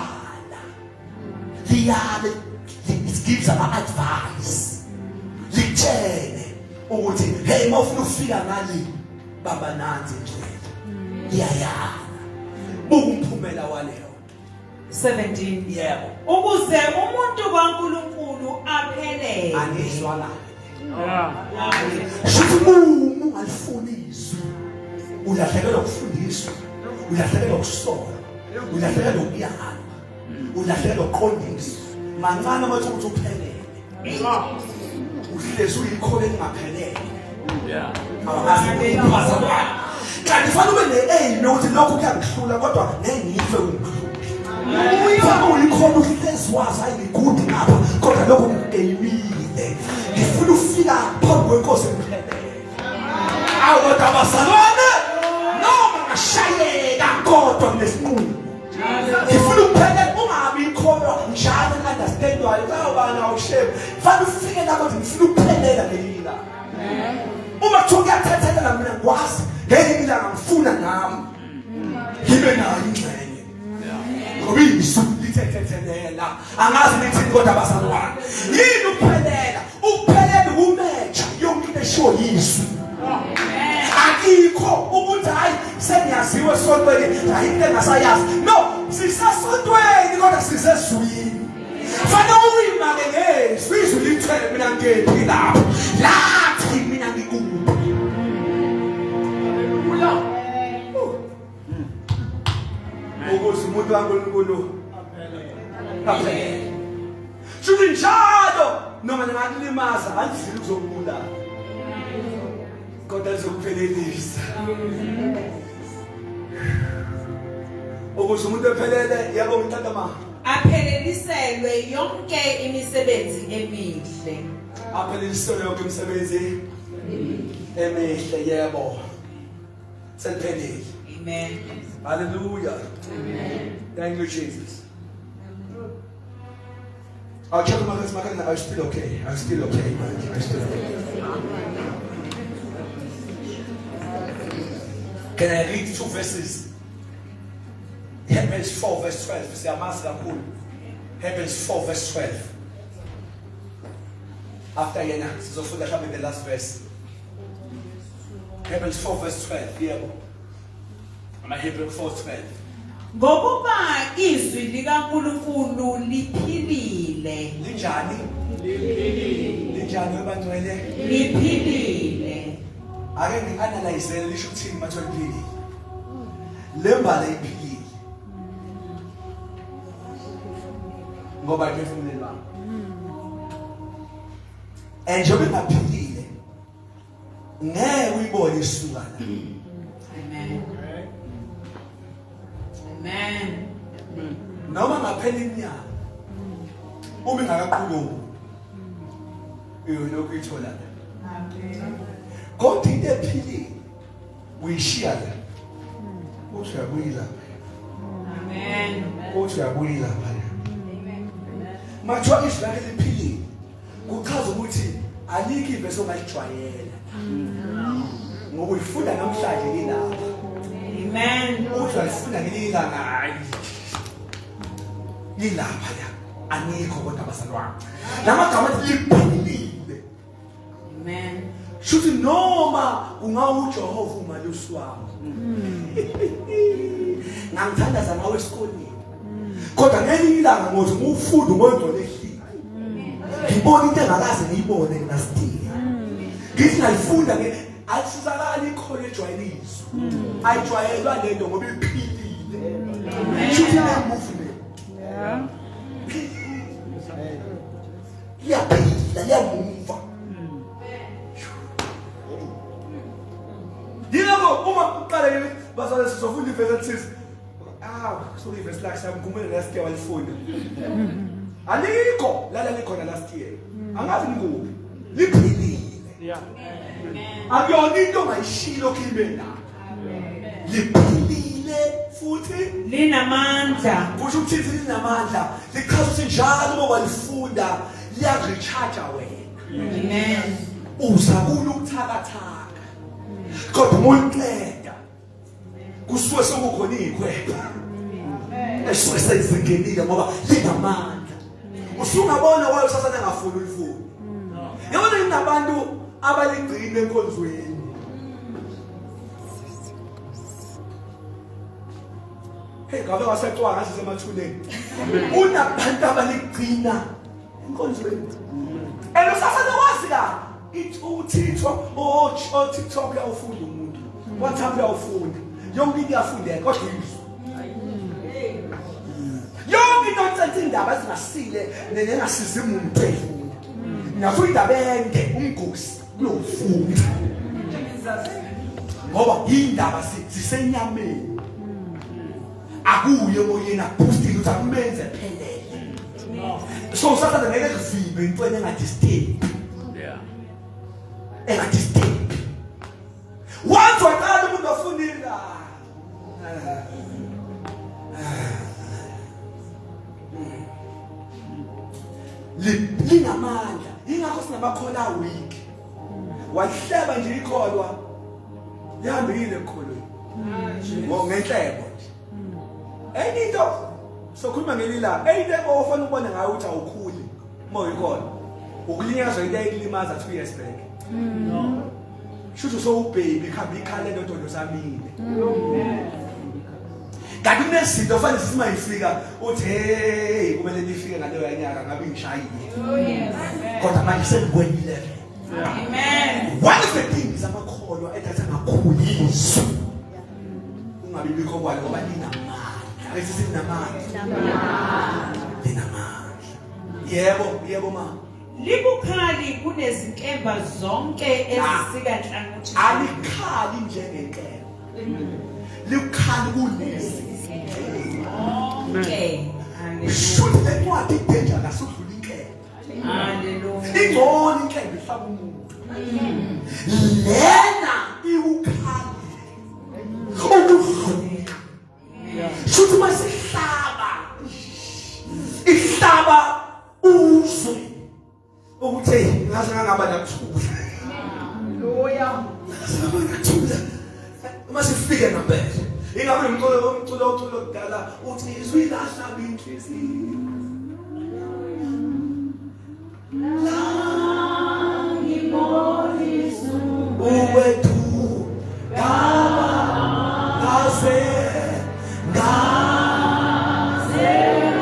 It gives an advice. Litshele ukuthi hey mawufuna ukufika ngali baba nanzi ngcwele. Iyayala. Umphumela waleyo 17. Yebo. Ukuze umuntu kaNkulunkulu aphelele. Anizwala. Shithi umuntu alifundiswe. Ulahlekelwa ukufundiswa. Ulahlekelwa ukusola. Ulahlekelwa ukuyala. Ulahlekelwa ukuqondisa. Mancane amathi ukuthi uphelele. Uhlezi uyikhole engaphelele. Yeah. Kanti fanele ube ne nothi lokho kuyangihlula kodwa nengife ungihlula. Uyifaka uyikhona uhlezi wazi ayigudi ngapha kodwa lokho ngiyimile. Ngifuna ufika phambi kwenkosi emphelele. Awukodwa abazalwane noma ngashayeka kodwa nesinqumo. Ngifuna ukuphelela ungabi ikholwa njalo understandwayo kawubani awushem. Fanele ufike lapho ukuthi ngifuna ukuphelela ngelila. Uma kuthiwa kuyathethelela mina ngikwazi ngeke ilanga ngifuna nami ngibe nayo ingxenye ngoba izulu lithethethelela angazi nithini kodwa abazalwane yini ukuphelela ukumeja yonke into eshiwo yizwi akikho ukuthi hayi sengiyaziwe esontweni hayi into engasayazi no sisasontweni kodwa sisezwini fanele uyimake ngezwi izwi lithele mina ngephi lapho lathi mina ngikuphi ukuze umuntu kaNkulunkulu aphele. Shuthi njalo noma ngingakulimaza andizile ukuzokubulala. Kodwa ngizokuphelelisa. Ukuze umuntu ephelele yabo ngithanda ma. Apheleliselwe yonke imisebenzi emihle. Apheleliselwe yonke imisebenzi emihle yebo. Sephelele. Amen. Hallelujah. Amen. Thank you, Jesus. I'll check my hands. I'm still okay. I'm still okay. I'm still okay. Can I read 2 verses? Hebrews 4 verse 12. Hebrews 4 verse 12. After Yena, so for the last verse. Hebrews 4 verse 12. Yeah. Hebrews 4:12. Ngokuba izwi likaNkulunkulu liphilile. Linjani? Linjani webangcwele? Liphilile. Ake ngianalyze lisho ukuthini mathe liphilile. Lembala iphilile. Ngoba iphefumuleni bami. Njengoba ingaphilile ngeke uyibone isukana. Amen. Amen. Noma ngaphela iminyaka uma ingakaqhuluki uyolokhu ithola la. Kodwa into ephilile uyishiya la. Uthi uyabuyela. Amen. Uthi uyabuyela phela. Amen. Mathiwa izwi lakhe liphilile kuchaza ukuthi alikho ivesi ongalijwayela. Ngoba uyifunda namhlanje ilapha. Amen. Uthi uyifunda ngelilanga hayi. Yilapha la. Anikho kodwa abazalwane. Lamagama athi liphilile. Amen. Shuthi noma ungawuJehova umalusi wami. Ngangithandaza ngawe esikoleni. Kodwa ngelinye ilanga ngothi ngufunda ngondlo lehlile. Ngibona into engakaze ngiyibone nginasithiya. Ngithi ngayifunda ayisizakala ikhona ejwayelizwe. Ayijwayelwa lento ngoba iphilile. Shuthi le movement. Yeah. Yaphila yamuva. Yebo uma uqala ke bazale sizofunda ivesi ethi so ivesi la samkhumule last year walifunda. Alikho lala likhona last year. Angazi ngikuphi. Liphilile. Yeah. Akuyona into ongayishilo kibe la. Liphilile futhi linamandla. Kusho ukuthi linamandla. Lichaza ukuthi njalo uma walifunda liyarecharge wena. Amen. Uzakula ukuthakathaka. Kodwa umuntu kusuke sokukhona ikhwepha. Esisuke sezingenile ngoba linamandla. Usungabona wayo sasana ngafuna ulifuna. Yabona inabantu abaligcina enkonzweni. Ngabe wasecwa ngathi semathuneni. Unabantu abaligcina enkonzweni. Sasana wazi ka uThixo TikTok uyawufunda umuntu. WhatsApp uyawufunda. Yonke into iyafundeka kodwa izwi. Yonke into ethatha indaba ezingasile nengasizi umuntu efunda. Ngiyafunda indaba ende umgosi uyofunda. Ngoba indaba zisenyameni. akuye emoyeni abustile ukuthi akumenze phelele. So usathane ngeke kuvimbe into engadisturb. Engadisturb. Once waqala umuntu ofundile linamandla. Ingakho sinamakhola week. Wahleba nje ikholwa. Yahambile ekholweni. Ngenhlebo nje. Enye into sokhuluma ngelila, enye into ofana ubone ngayo ukuthi awukhuli uma uyikholwa. Ukulinyazwa into eyilimaza 2 years back. No. Shusho so baby khamba ikhala lento losamile. Kanti kunezinto fanele sisima ifika uthi hey kumele nifike ngaleyo yanyaka ngabe ngishayile. Oh yes. Kodwa manje sengikwenile. Amen. One of the things amakholwa ethatha ngakhuliswa. Ungabi bikho kwalo ngoba linamandla. Ayithi sinamandla. Yebo ma. Libukhali kunezinkemba zonke ezisika nhlangothi. Alikhali njengenkemba. Libukhali kunezi. Okay. Should the what the danger kasudlula inkemba. Hallelujah. Ingcono inkemba ihlaba umuntu. Lena iukhali. Ukudlula. Should masihlaba. Ihlaba uzwe. Ukuthi ngaze ngaba nakuthula. Haleluya. Masifike ngempela. Ingabe umculo kudala uthi izwi lahlaba inhliziyo. La ngibonisu uwethu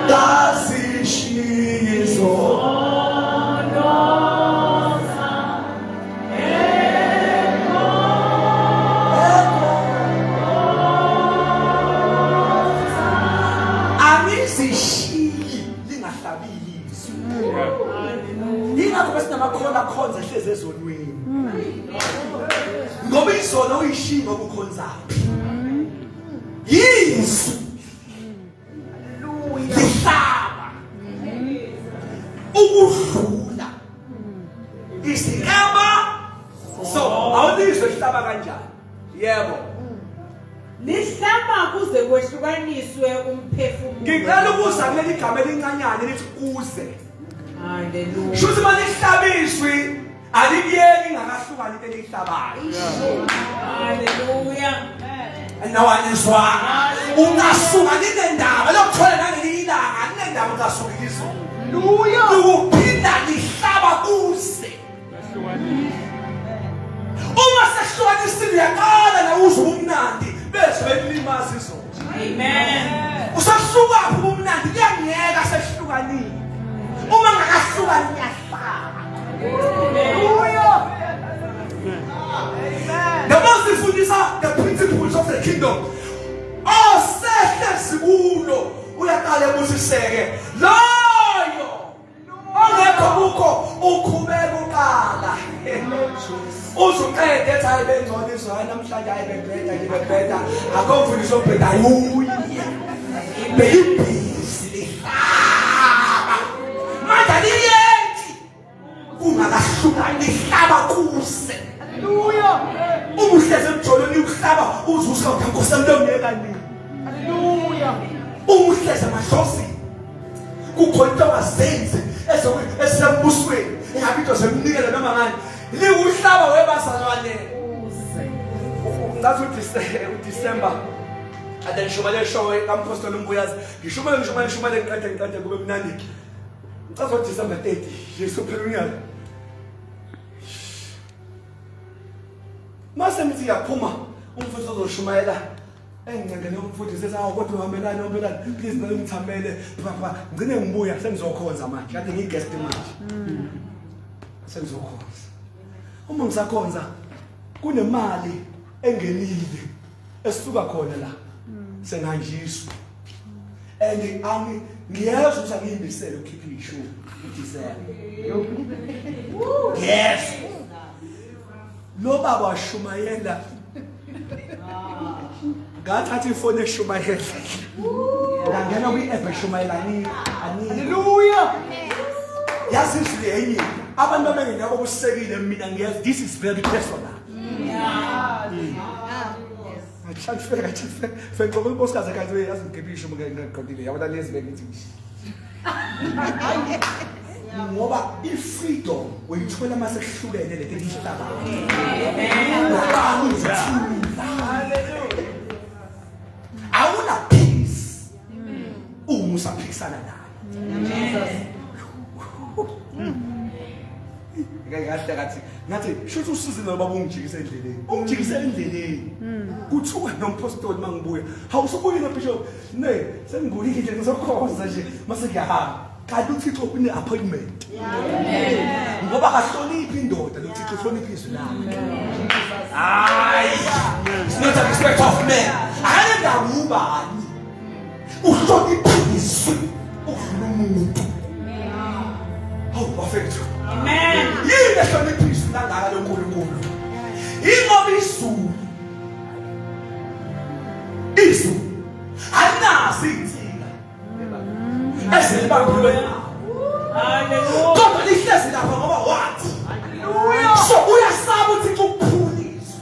gaze shishizo. Makhola khonza hleze ezonweni. Ngoba izona uyishinga ukukhonzaphi. Yesu. Haleluya. Lihlaba. Ukudlula. Isikaba. So, awulizwe lihlaba kanjani? Yebo. Lihlaba kuze kwehlukaniswe umphefumulo. Ngicela ukuza kuleli gama elincanyane lithi kuze. Hallelujah. Shuthi manje ihlabiswi alibiyeki ngakahlukani into elihlabayo. Hallelujah. Nawanyiswa ungasuka linendaba lokuthola nangelilanga linendaba ungasuka kizo. Haleluya. Ukuphinda lihlaba kuze. Uma sehlukanisile yaqala na uzwe umnandi bese belilimaza izolo. Amen. Usahluka ubumnandi kuyangiyeka sehlukanile. Uma ngakahluka niyahlaba. Haleluya. Amen. The most ifundisa the principles of the kingdom. Sehle sikulo uyaqala ebusiseke. Loyo ongekho kukho ukhubeka uqala. Uzuqede ethi ayibengcono izwana namhlanje ayibebheda ngibebheda akomfundisa obheda uyi. Beyibhisi. Madaliyeti ungakahluka lihlaba kuze. Haleluya. Umuhleze emjolweni uhlaba uzuza ngakhosemlongeka nini. Haleluya. Umuhleze mahlosi kukhonto wazenze esembusweni engabito semnikela noma ngani liuhlaba webazalwane kuze. Ngathi uDecember ade ngishumele show kaMpostoli Mbuyazi ngishumele ngiqede kube mnandi. Ngicela December 30 Jesu phela unyaka. Mase mithi yaphuma umfundisi ozoshumayela engicengele umfundisi esawo kodwa uhambelani please nalo ngithamele papa ngcine ngibuya sengizokhonza manje kade ngiguest manje. Sengizokhonza. Uma ngisakhonza kunemali engenile esisuka khona la senganjiswa. And ngiyezwa ukuthi angiyimisele ukukhipha ishow uDecember. Yes. Lo baba washumayela ngathatha ifoni eShumayela ngangena kwi-app eShumayela hallelujah yazi izwi enye abantu abengengabo kusekile mina ngiyazi this is very personal Fengcoba unkosikazi akathi uyazi ngigebisho ngaqondile yabona lezi bengithi ngoba i-freedom uyithola mase kuhlukene le nto ihlaba awuna peace uma usaphikisana naye ngeke kahle ngathi shothi usize noma ungijikise endleleni ungijikise endleleni kuthiwa nompostoli mangibuya awusubuyi nobishop ne sengibuyile ngizokhoza nje mase kuyahamba kanti uThixo une appointment ngoba kahloniphi indoda loThixo uhloniphi izwi lakhe hayi it's not a respect of men akana ubani uhloniphi izwi ufuna umuntu how perfect Amen. Yini ehloniphi izwi langaka loNkulunkulu ingoba izwi anazi insika ezibambulwe Hallelujah. kodwa lihlezi lapha ngoba wathi haleluya so uyasaba uThixo ukuphulisa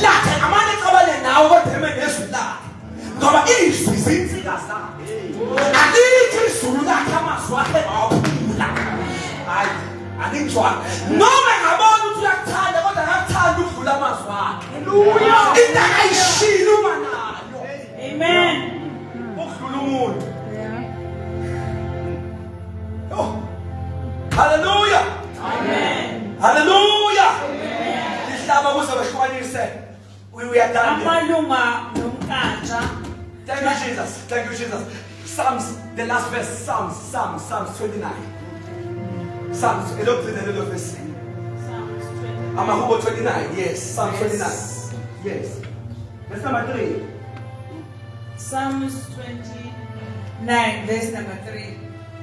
lakhe amane cabane nawe kodwa emezwi lakhe ngoba izwi zinsika zakhe alithi izulu lakhe amazwi akhe awaphula hayi angijwa noma ngabona ukuthi uyakuthanda kodwa akakuthanda ukudlula amazwi akhe haleluya indaka ishilo manayo Amen. ukudlula umuntu oh hallelujah Amen. hallelujah ihlaba kuze bashwanise uyadana Amalunga nomkantha. Thank you Jesus Psalms the last verse Psalms 29 Psalms elokugcina verse Amahubo 29 yes Psalm 29 yes verse number 3 Psalms 29 verse number 3.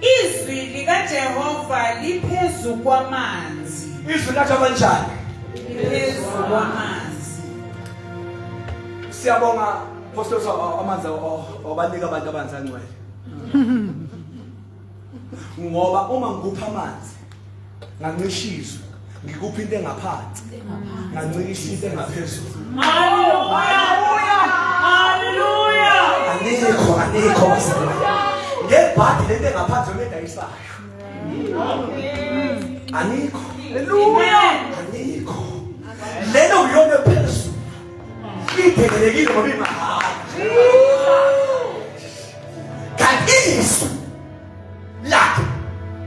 Izwi likaJehova liphezu kwamanzi. izwi lakhe kanjani Liphezu kwamanzi. siyabonga Pastor amanzi obanika abantu abanzi angcwele ngoba uma ngikupha amanzi ngancishiswe ngikupha into engaphansi ngancilisha into engaphezulu Hallelujah. Hallelujah. anikho ngebhadi lento engaphansi onedayisayo anikho Amen. anikho lelo uyona phezulu ibhekelekile ngoba imahhala kanti izwi lakhe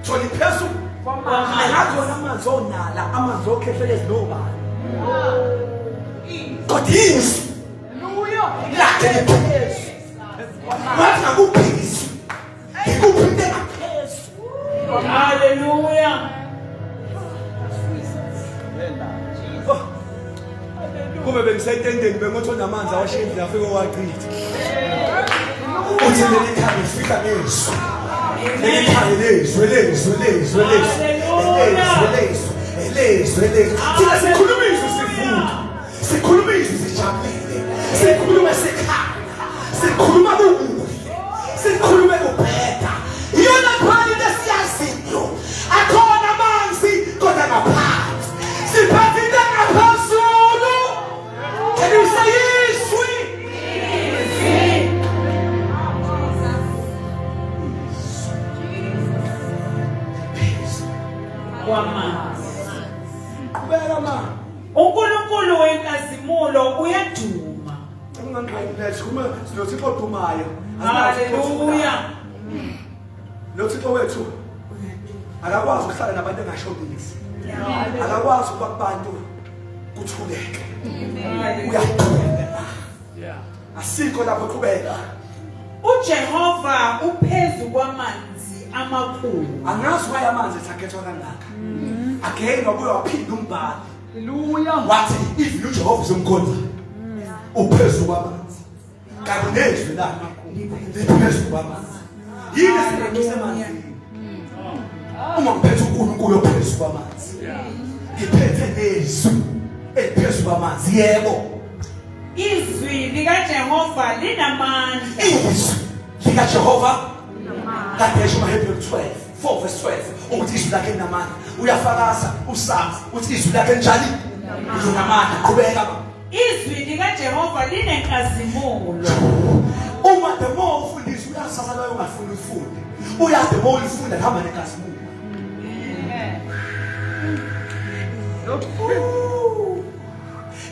tholi phezulu akakhona amanzi onala amanzi okhehlela ezinobani kodwa izwi lakhe liphezulu wathi ngakuphezulu ngikuphi into engaphezulu Hallelujah. kube bengisayitendeni bengothola amanzi awashindle afike waqitha uthi lelikhaya lifika nezwi lelikhaya lezwi thina sikhuluma izwi sivuka sikhuluma izwi sijabulile sikhuluma sekhaya sikhuluma kukuhle sikhulume kubheda iyona phani lesiyaziyo akhona amanzi kodwa ngaphansi siphathe into engaphezulu. Can you say izwi Kwamanzi. qhubeka ma uNkulunkulu wenkazimulo uyaduma. ungangqayiphethe kuma sinothixo odumayo Hallelujah. nothixo wethu akakwazi ukuhlala nabantu engashobisi akakwazi ukuba kubantu kuthuleke uyaqhubeka asikho lapho qhubeka uJehova uphezu kwamanzi amakhulu. angazi why amanzi esakhethwa kangaka again wabuye waphinda umbhali haleluya wathi if uJehova uzomkhonza uphezu kwamanzi kanti nezwi lakhe liphezu kwamanzi yini sinakuse amanzi uma ngiphethe uNkulunkulu ophezu kwamanzi ngiphethe nezwi eliphezu kwamanzi yebo Izwi likaJehova linamandla. Izwi likaJehova kade esho maHebrew 12 4 verse 12 ukuthi izwi lakhe linamandla. Uyafakaza uSams uthi izwi lakhe njani linamandla. Qhubeka. Izwi likaJehova linenkazimulo. Uma the more ufundisa uyasasa loyo ungafuni ufunde. Uya the more ufunda hamba nenkazimulo.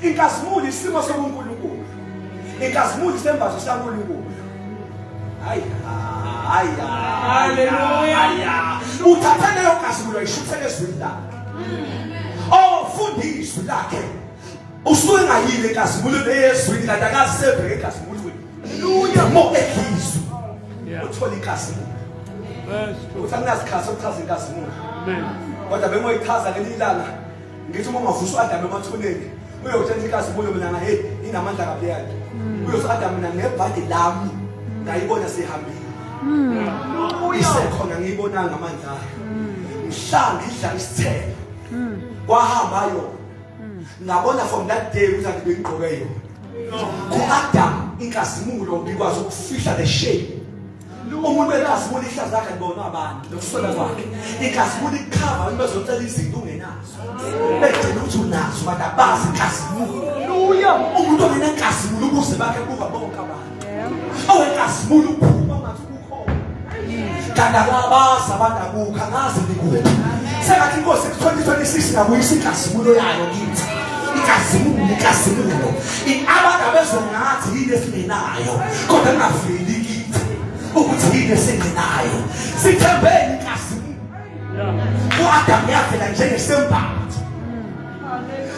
Inkazimulo isimo sobuNkulunkulu. Inkazimulo isembazo sikaNkulunkulu. Hallelujah. Uthatha leyo nkazimulo ayishuthe ezweni lakhe. Oh, fundiswe lakhe. Usuke ngayile inkazimulo leyezwini kanti akazisebhe enkazimulweni. Hallelujah. Mo ekizwe. Uthola inkazimulo. Uthi anginasikhathi sokuchaza inkazimulo. Kodwa bengoyichaza ngelinye ilanga ngithi uma ungavuswa Adam emathuneni uyothenza inkazimulo mina nga hey inamandla kabi yakhe. Uyothi Adam mina ngebhadi lami ngayibona sehambile. Isekhona ngiyibona ngamandla akhe. Mhlanga idla isithelo. Kwahamba yona. Ngabona from that day ukuthi ngibengqoke yona. Ku-Adam inkazimulo ngikwazi ukufihla the shape. Umuntu enkazimulo ihlaza zakhe ngibona abantu nokusola kwakhe. Inkazimulo ikhava bezocela izinto ungenazo. Bedela ukuthi unazo abantu abazi inkazimulo. Hallelujah. Umuntu onenkazimulo ukuze bakhe kuba bonke abantu. Owenkazimulo uphuma ngathi kukhona. Kanti ababazi abantu abukho ngazi nikuphi. Sengathi inkosi 2026 ngabuyisa inkazimulo yayo kithi. Inkazimulo. Abantu abezongathi yini esingenayo kodwa ngafeli kithi. Ukuthi yini esingenayo. Sithembele inkazimulo. U-Adam yavela njengesembatho.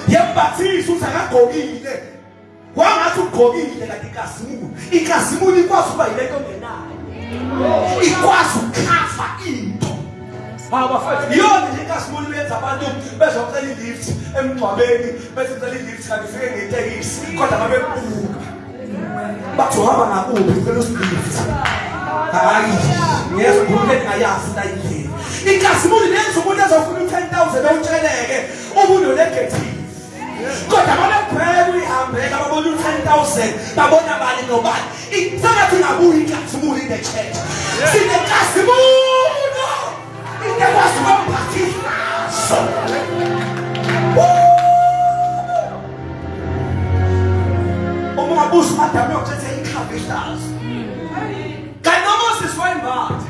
Yembathisa ukuthi akagqokile. Wangathi ugqokile kanti inkazimulo. Inkazimulo ikwazi ukuba yile nto ongenayo. Ikwazi ukukhafa into. Abafethu yona nje inkazimulo yenza abantu bezocela ilift emgcwabeni bese ucela ilift kanti ufike ngetekisi kodwa babebuka. Bathi uhamba ngakuphi ucela usilift. Hayi, yeso kuhle ngayazi la indlela. Inkazimulo lenza umuntu ezofuna 10,000 awutsheleke umuntu negative. Kodwa babebheka uyihambeka babona 10,000 babona bani nobani. Ingathi ngabuyi inkazimulo in the church. Sinenkazimulo. Inekwazi ukuphathisa. Umabuso uAdam uyothetha ikhava ehlazo. Kanti uMoses wayembatha.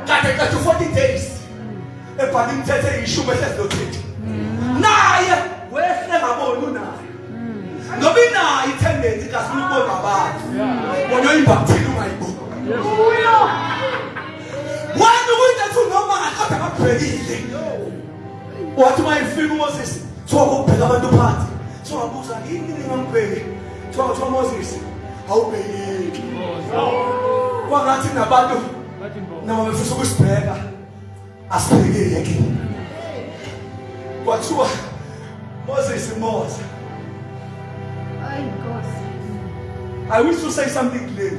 Kanti 40 days. Ebhali imthethe ishumi ehlezi naye wehle ngabona unayo. Ngoba inayo itendency inkazimulo ukubona abantu. Bona imbathile ungayibona. Wena ukuthi noma kodwa akubhekile. Wathi mayifika uMoses, sokubheka abantu phansi. Sowabuza yini ngingambheki. Sowa Moses, awubhekeki. Kwangathi nabantu noma befisa ukusibheka asibhekeki. Kwathiwa Moses. I wish to say something clear.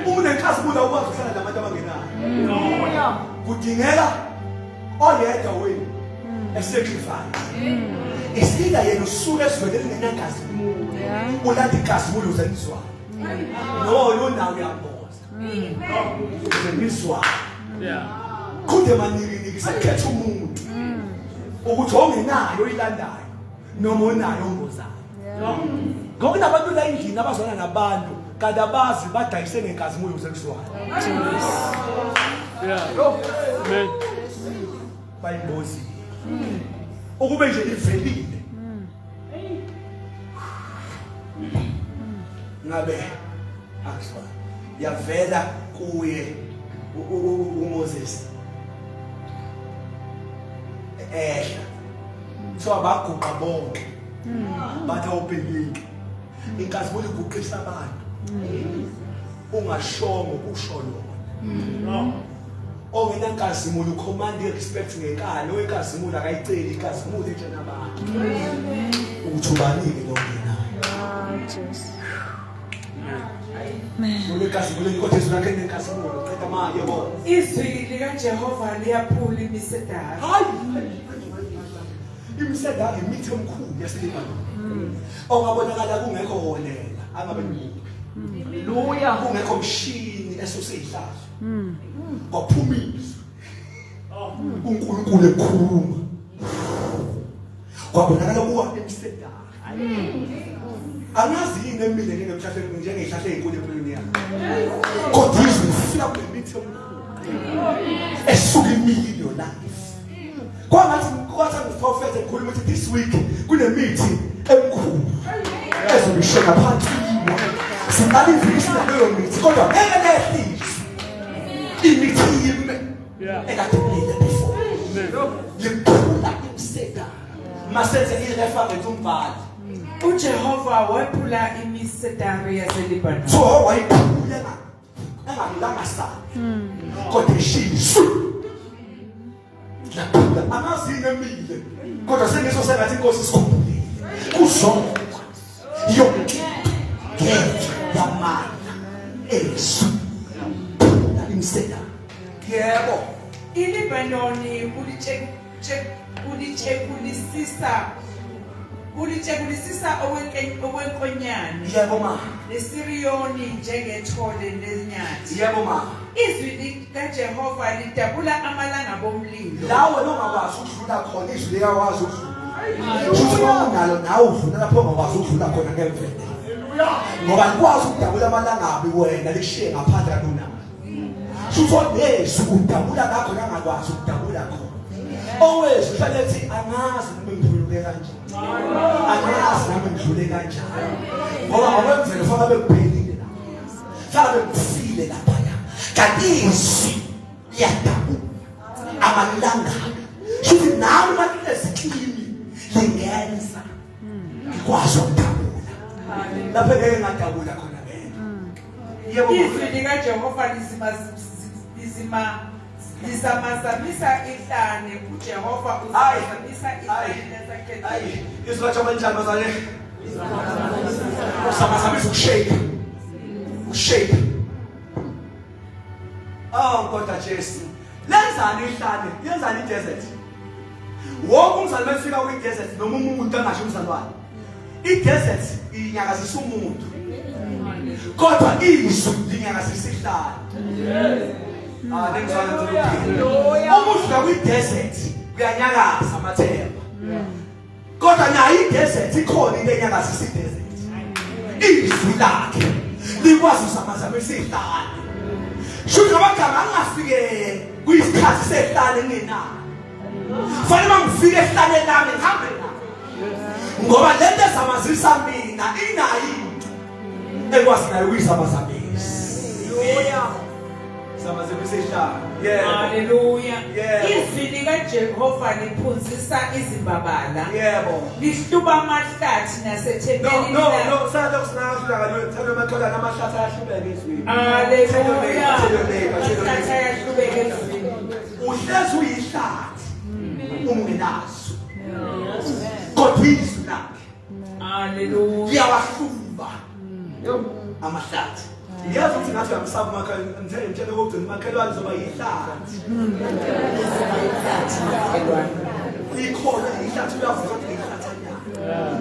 Unenkazimulo ukwazi ukuhlala nabantu abangenayo. Kudingeka oyedwa wenu esacrifice. Isika yena usuke ezweni elingenankazimulo. Ulanda inkazimulo uzenzwa. No nawo uyamboza. Uzenzwa. Kude maniki sekhetha umuntu. Ukuthi ongenayo ilandayo noma onayo ongozayo. Ngoba nabantu la endlini abazwana nabantu kanti abazi badayise ngenkazimulo uzenzwayo. Amen. Bayimbozi. Ukube nje ivelile. Ngabe akuswa. Yavela kuye uMoses. So abaguqa bonke. Bathe ubhekile. Inkazimulo iguqisa abantu. Ungashongo kusho lona. Ongenankazimulo command respect ngenkalo enkazimulo akayiceli inkazimulo etshena abantu. Uthubanike longenayo. Amen. Inkazimulo kodwa izulakhe nenkazimulo qeda manje bo. Izwi likaJehova liyaphula imisedari. Hayi. Imisedari imithi omkhulu yasilibani. Ongabonakala kungekho holela angabe ngiphi. Haleluya. Kungekho mshini esuse ihlazo. Kwaphumisa. uNkulunkulu ekhuluma. Kwabonakala kuwa emsedala. Angazi yini emile njengemhlahla njengezihlahla ezinkulu empilweni yakhe. Kodwa izwi lifika kwemithi esuka imili yona. Kwangathi ngiprofete ekhuluma ukuthi this week kunemithi emkhulu ezobisheka phansi. Singabe ivisa leyo mithi kodwa ngeke lehlise. Imithi yime. Ekadile before. Liphula imsedala. Masenze ireference umbhali. uJehova wephula imisedari yaseLebanon. So wayiphula engamlanga sana. Kodwa ishisu. Laphula amazini emile. Kodwa sengiso sengathi inkosi sikhumbulile. Kuzonke yonke yamana esu. Imsedala. Yebo. iLebanoni ulitshegulisisa okwenkonyane. Yebo ma. neSiriyoni njengethole lezinyathi. Yebo ma. Izwi likaJehova lidabula amalanga bomlilo. Lawe nongakwazi ukudlula khona izwi liyawazi ukudlula. Futhi unalo nawe udlula lapho ongakwazi ukudlula khona ngemvelo. Ngoba likwazi ukudabula amalanga abi wena lishiye ngaphandle kanuna. Futhi onesu udabula ngakho nangakwazi ukudabula khona. Always ufanele angazi noma ngidlule kanjani. Angazi noma ngidlule kanjani. Ngoba ngokwemvelo faka bekuphelile la. Faka bekufile lapha. Kanti izwi liyadabula amalanga. Futhi nawe makunesikini lingenza ikwazi ukudabula. Lapha ngeke ngadabula khona ngeke. Yebo. Izwi likaJehova lisamazamisa ihlane. uJehova usamazamisa ihlane lesakhethile. Izwi laJehova bazale. Usamazamisa ukushake. Ukushake. Oh kodwa Jesu. Lenzani ihlane? Yenzani idesert? Wonke umzali mefika kwi-desert noma umuntu angasho umzalwane. I-desert inyakazisa umuntu. Kodwa izwi linyakazisa ihlane. Lengizwana ngizophila. Uma ufika kwi-desert uyanyakaza amathemba. Kodwa nayo i-desert ikhona into enyakazisa i-desert. Izwi lakhe likwazi usamazamisa ihlane. Shuthi abagama angafike kuyisikhathi sehlane ngenani. Fanele mangifike ehlane lami ngihambe la. Ngoba lento esamazisa mina inayo into ekwazi nayo ukuyisamazamisa. Haleluya. Samazamisa ihlane. Yeah. Haleluya. Yeah. Izwi likaJehova liphunzisa izimbabala. Yebo. Lihluba amahlathi nasethempelini. No, sada kusinakudla kalwe thando mathola namahlathi ayahlubeka ezweni. Haleluya. Amahlathi ayahlubeka ezweni. Uhlezi uyihlathi. Ungenazo. Kodwa izwi lakhe. Haleluya. Liyawahluba. Amahlathi. Yazi ukuthi ngathi uyamsaba makhaya ngitshela ukuthi makhelwane zoba yihlathi. Ikhona ihlathi uyavuka ukuthi ihlathanyana.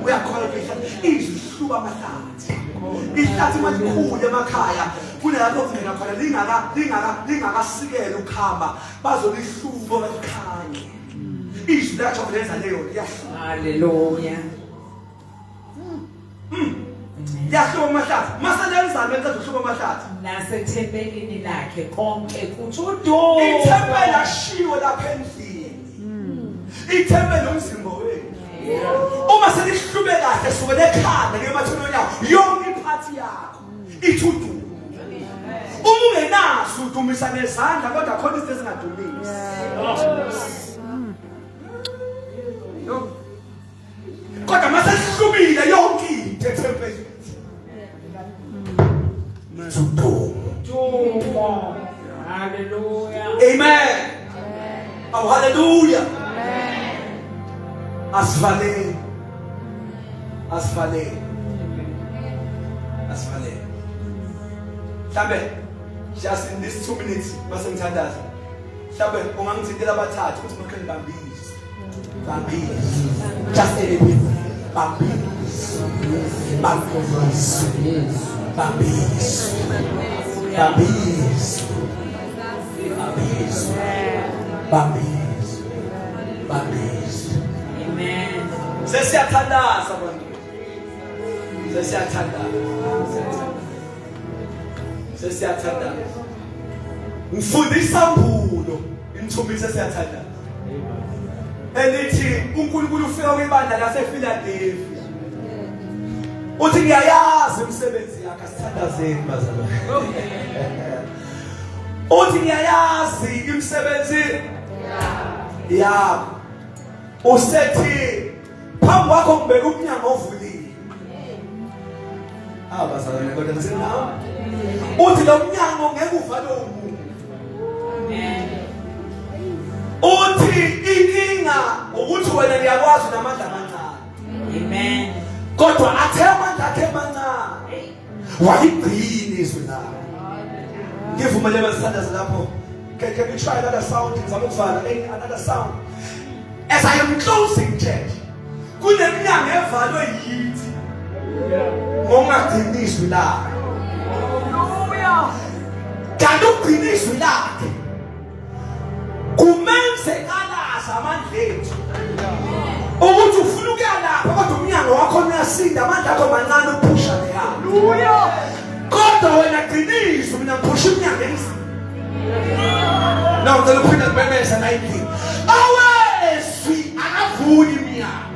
Uyakhola ukuthi ihlathi izihluba amahlathi. Ihlathi malikhulu emakhaya kunalapho kungena khona lingakasikela ukuhamba bazolihluba balikhanye. Izwi lakho lenza leyo liyahluba. Haleluya. Yahluba amahlathi. Maselenzani manje uhluba amahlathi? Nasethempelini lakhe konke kuthi udumo. Ithempeli ashiwo lapha endlini. Ithempeli umzimba wethu. Uma selihlube kahle sukela ekhanda ngematholo yakho yonke iphathi yakho ithi udumo. Uma ungenaso udumisa nezandla kodwa khona izinto ezingadumisi. Kodwa maselihlubile yonke into ethempeli. Dumo. Haleluya. Amen. Oh hallelujah. Asvalele. Mhlambe just in these 2 minutes masengithandaza. Mhlambe ungangithintela abathathu ukuthi makhe ngibambise. Just a little bit. Bambise. Amen. Sesiyathandaza abantu. Sesiyathandaza. Ngifundisa umbulo imthumbi sesiyathandaza. Elithi uNkulunkulu ufika kwibandla lasePhiladelphia. Uthi ngiyayazi imisebenzi yakhe asithandazeni bazalwane. Uthi ngiyayazi imisebenzi yakho. Usethi phambi kwakho ngibeka umnyango ovulile. Bazalwane kodwa ngisenawo. Uthi lo mnyango ngeke uvalwe umuntu. Uthi inkinga ukuthi wena ngiyakwazi namandla amancane. Amen. Kodwa athe amandla akhe amancane. Waligcina izwi lakho. Ngivumele basithandaze lapho. Can we try another sound? Ngizama ukufana another sound. As I am closing church. Kuneminyango evalwe yithi. Ngongagcina izwi lakho. Kanti ukugcina izwi lakhe kumenzekalaza amandla ethu ukuthi ufuna ukuyalapha kodwa umnyango wakho uyasinda amandla akho mancane uphusha leya. Kodwa wena gcina izwi mina ngiphusha umnyango emzini. Now ngicela uphinda ngibemeze nayithi. Awezwi akavuli iminyango.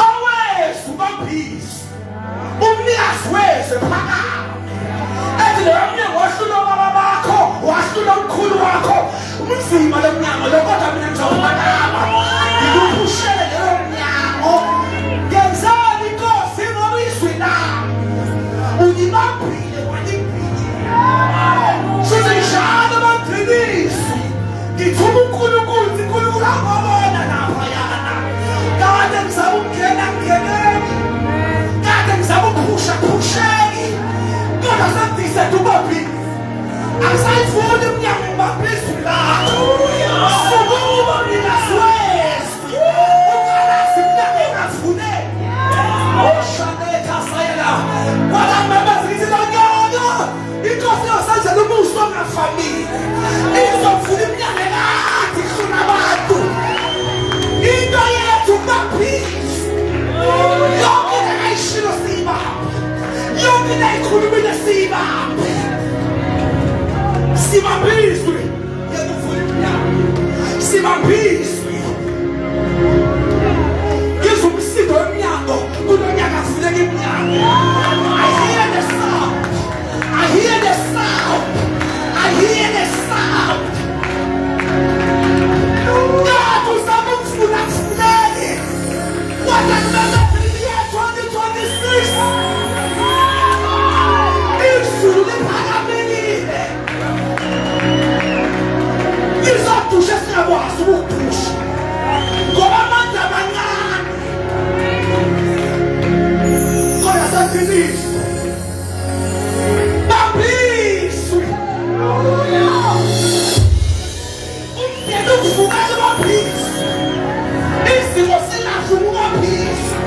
Awezwi baphisi. Umnikazi wezwe phakama. Ethi lo mnyango wahlula baba bakho, wahlula umkhulu wakho. Umzima lo mnyango lo kodwa mina ngizowubakama. Ngikuphushele lo mnyango. Ngenzani inkosi ngoba izwi lami. Unibambile wanibhile. Sizishana bagcinisi. Ngithuma uNkulunkulu angabona lapha yana. Kade ngizama ukungena ngeneni. Kade ngizama ukuphusheni. Kodwa sengidise ubabhili. Asayifuni umnyango ngibambisa lakho. Sukuba mina siwezi. Ungalasi mnyango engafune. Oshadeka sayela. Kodwa mabazisi lonyaka. Inkosi yosenzela umuso ngafamile. Izofuna imnyango ekade ifuna abantu. Into yethu ngabhisi. Yonke ayishilo siyibamba. Yonke ayikhulumile siyibamba. Sibambiswe. Yekufuna imnyango. Sibambiswe. Ngizumsindo wemnyango kulonyaka avuleke imnyango. I hear the sound. I hear the sound. I hear the sound. God uzama ukufuna kufuneke. Kodwa kumele year 2026. Izulu liphakamile. Izodusha singakwazi ukupusha. Ngoba amandla amancane. Kodwa saphilisa. Bambiswe. Umdeni ukuvukela baphisa. Izimo silahle ukubaphisa.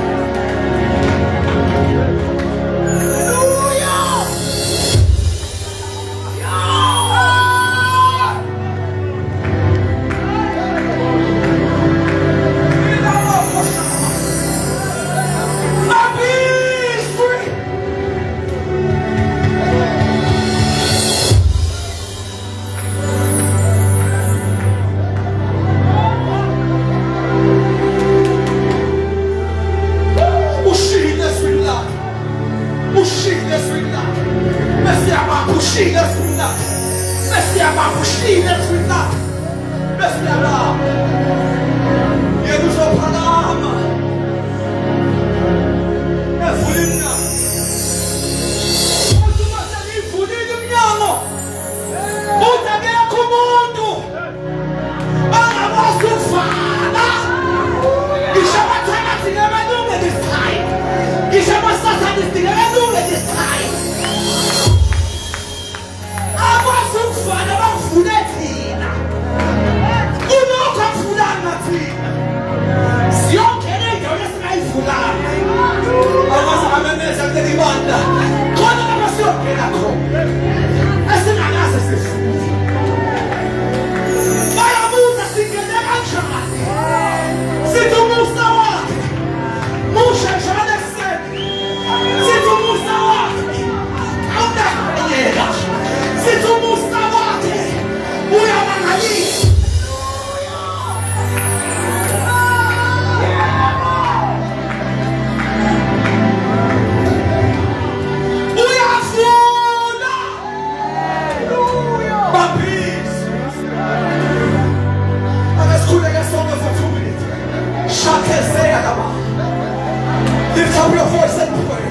Lift up your voice and pray.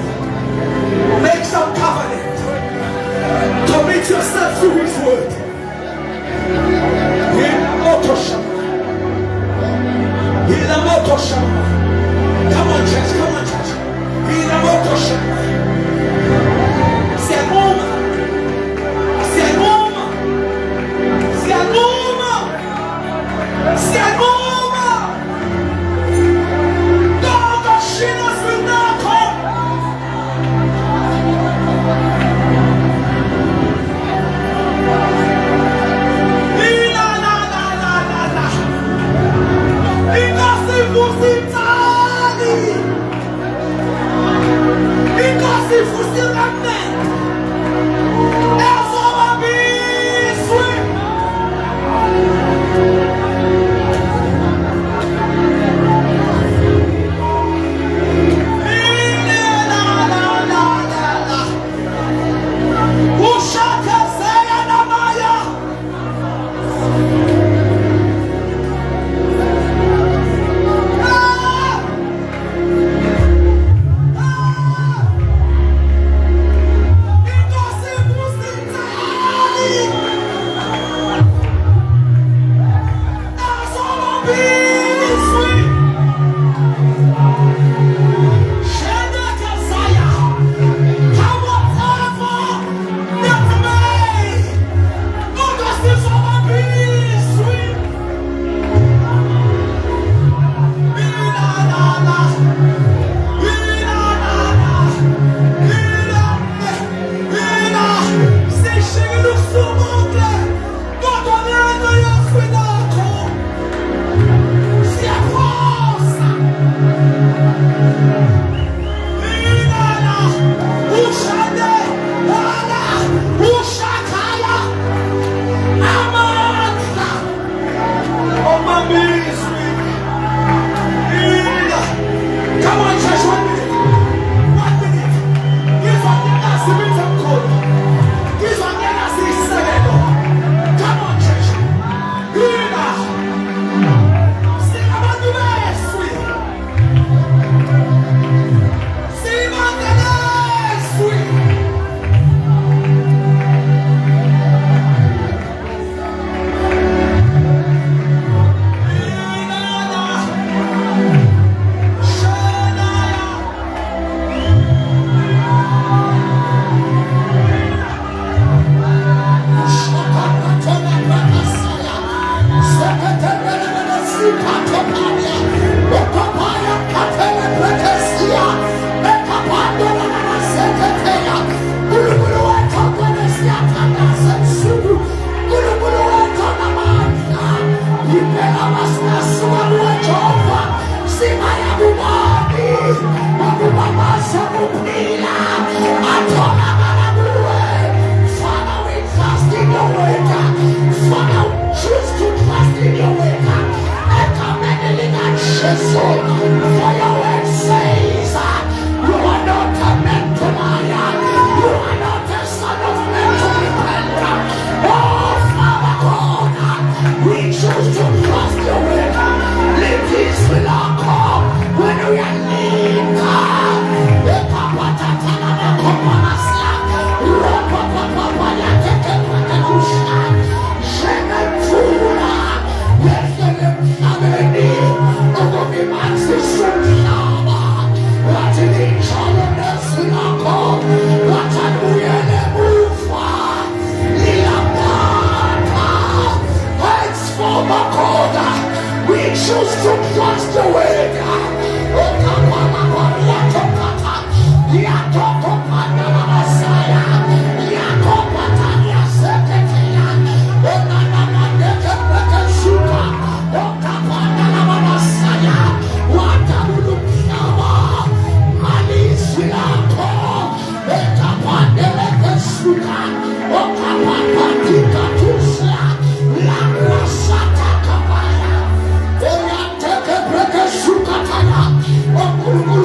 Make some covenant. Commit yourself to His word. Come on, church. Come on, church. Siaguma. Oh,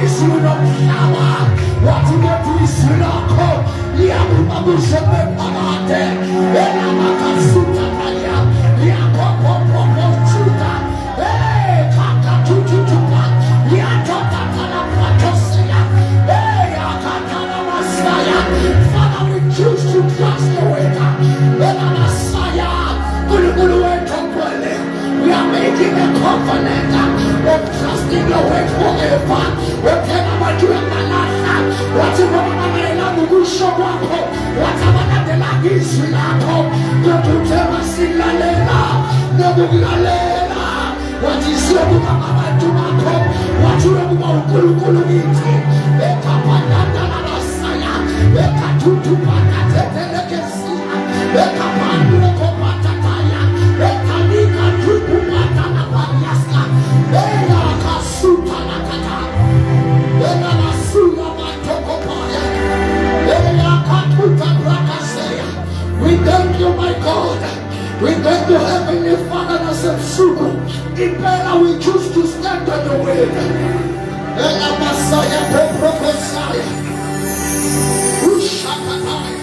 izulu nomhlaba wathi lethu izulu lakho liyakubabusha bephakade enamakasuta kaya liyapopopopochuta kakatututupa liyatokatala patosela akatala masaya. Father, we choose to trust the waiter Masaya. We are making a covenant of trusting your way forever. Whatever you have done, whatever you have we thank you, my God. We thank you, Heavenly Father, that said, Sugo, Impera, we choose to stand on your way. Ela Masaya, Prophesy. Ushakatai.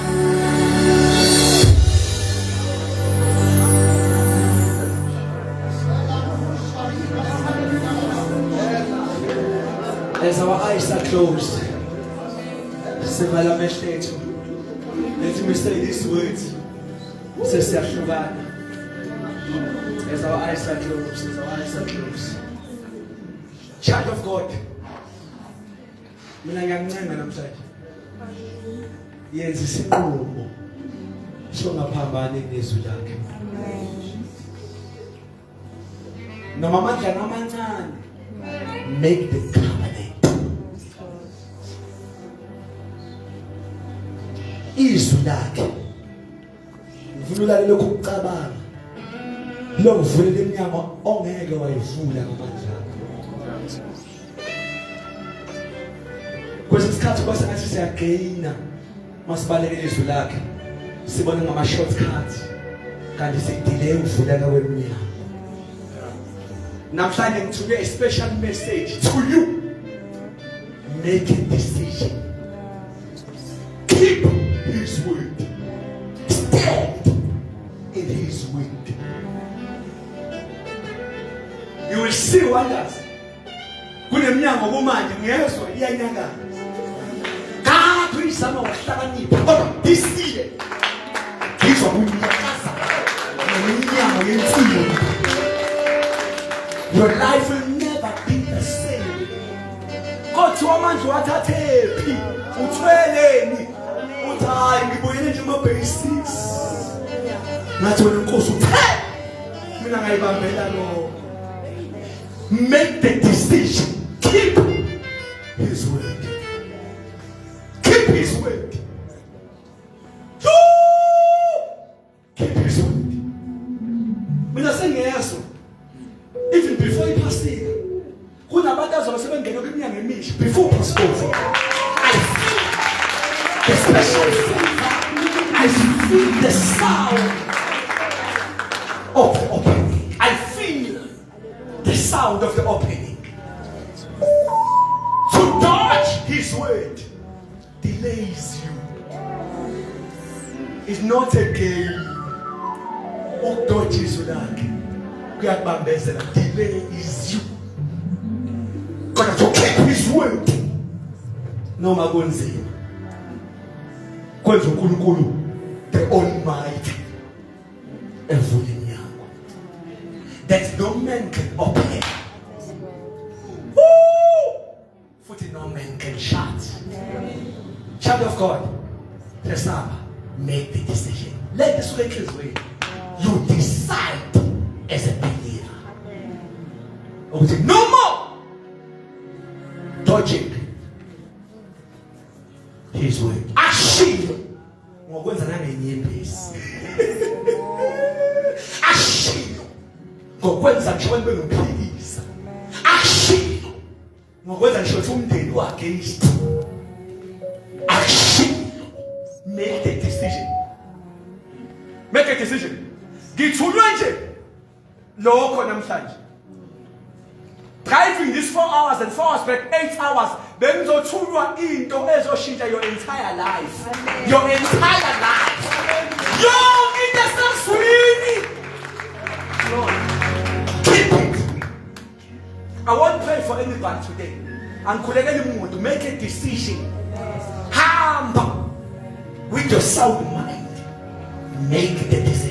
As our eyes are closed, let me say these words. As our eyes are closed, child of God, mina ngiyancema namhlanje. Yenza isinqumo songaphambani nezwi lakhe. Noma amandla amancane, make the covenant. Izwi lakhe uvula lokho ukucabanga lo uvulele inyama ongeke wayivula ngamandla akho. Kwesinye isikhathi kwasengathi siyagaina masibalekele izwi lakhe sibona ngama shortcuts kanti sidelay ukuvuleka kweminyango. Namhlanje ngithuke a special message to you. Make a decision. Keep his word. Stand in his word. You will see wonders. Kunemnyango kumanje ngiyezwa iyanyakala. Kade uyizama wahlakanipha kodwa this year ngizwa kunyakaza. Nemnyango yensilo. Your life will never be the same. Kodwa amandla wathathephi uthweleni uthi ngibuyele nje ama basics. Ngathi wena Nkosi uthe mina ngayibambela lo. Make the decision. Keep his word. Keep his word. Keep his word. Mina sengiyezwa even before iphasika kunabantu azobasebengena kweminyaka emisha before Passover. I feel the special favor. I feel the sound of the opening. I feel the sound of the opening. To dodge his word delays you. It's not a game. Ukudodge his word kuyakubambezela. Delay is you. Gonna to keep his word. Noma kunzima. Kwenza uNkulunkulu the Almighty evule iminyango that no man can open. Futhi no man can shut. Child of God, let's now make the decision. Let this make his way. You decide as a believer. Okay, no more dodging his word. Ashilo ngokwenza nangenyembezi. Ashilo ngokwenza nje abantu benophikisa. Ashilo ngokwenza nje umndeni wakhe. Ashilo. Make the decision. Make a decision. Ngithulwe nje lokho namhlanje. driving this 4 hours and 4 hours back 8 hours, bengizothulwa into ezoshintsha your entire life. Your entire life. Yonke into esaswini. Keep it. I won't pray for anyone today. Angikhulekela umuntu, make a decision. Hamba with your sound mind. Make the decision.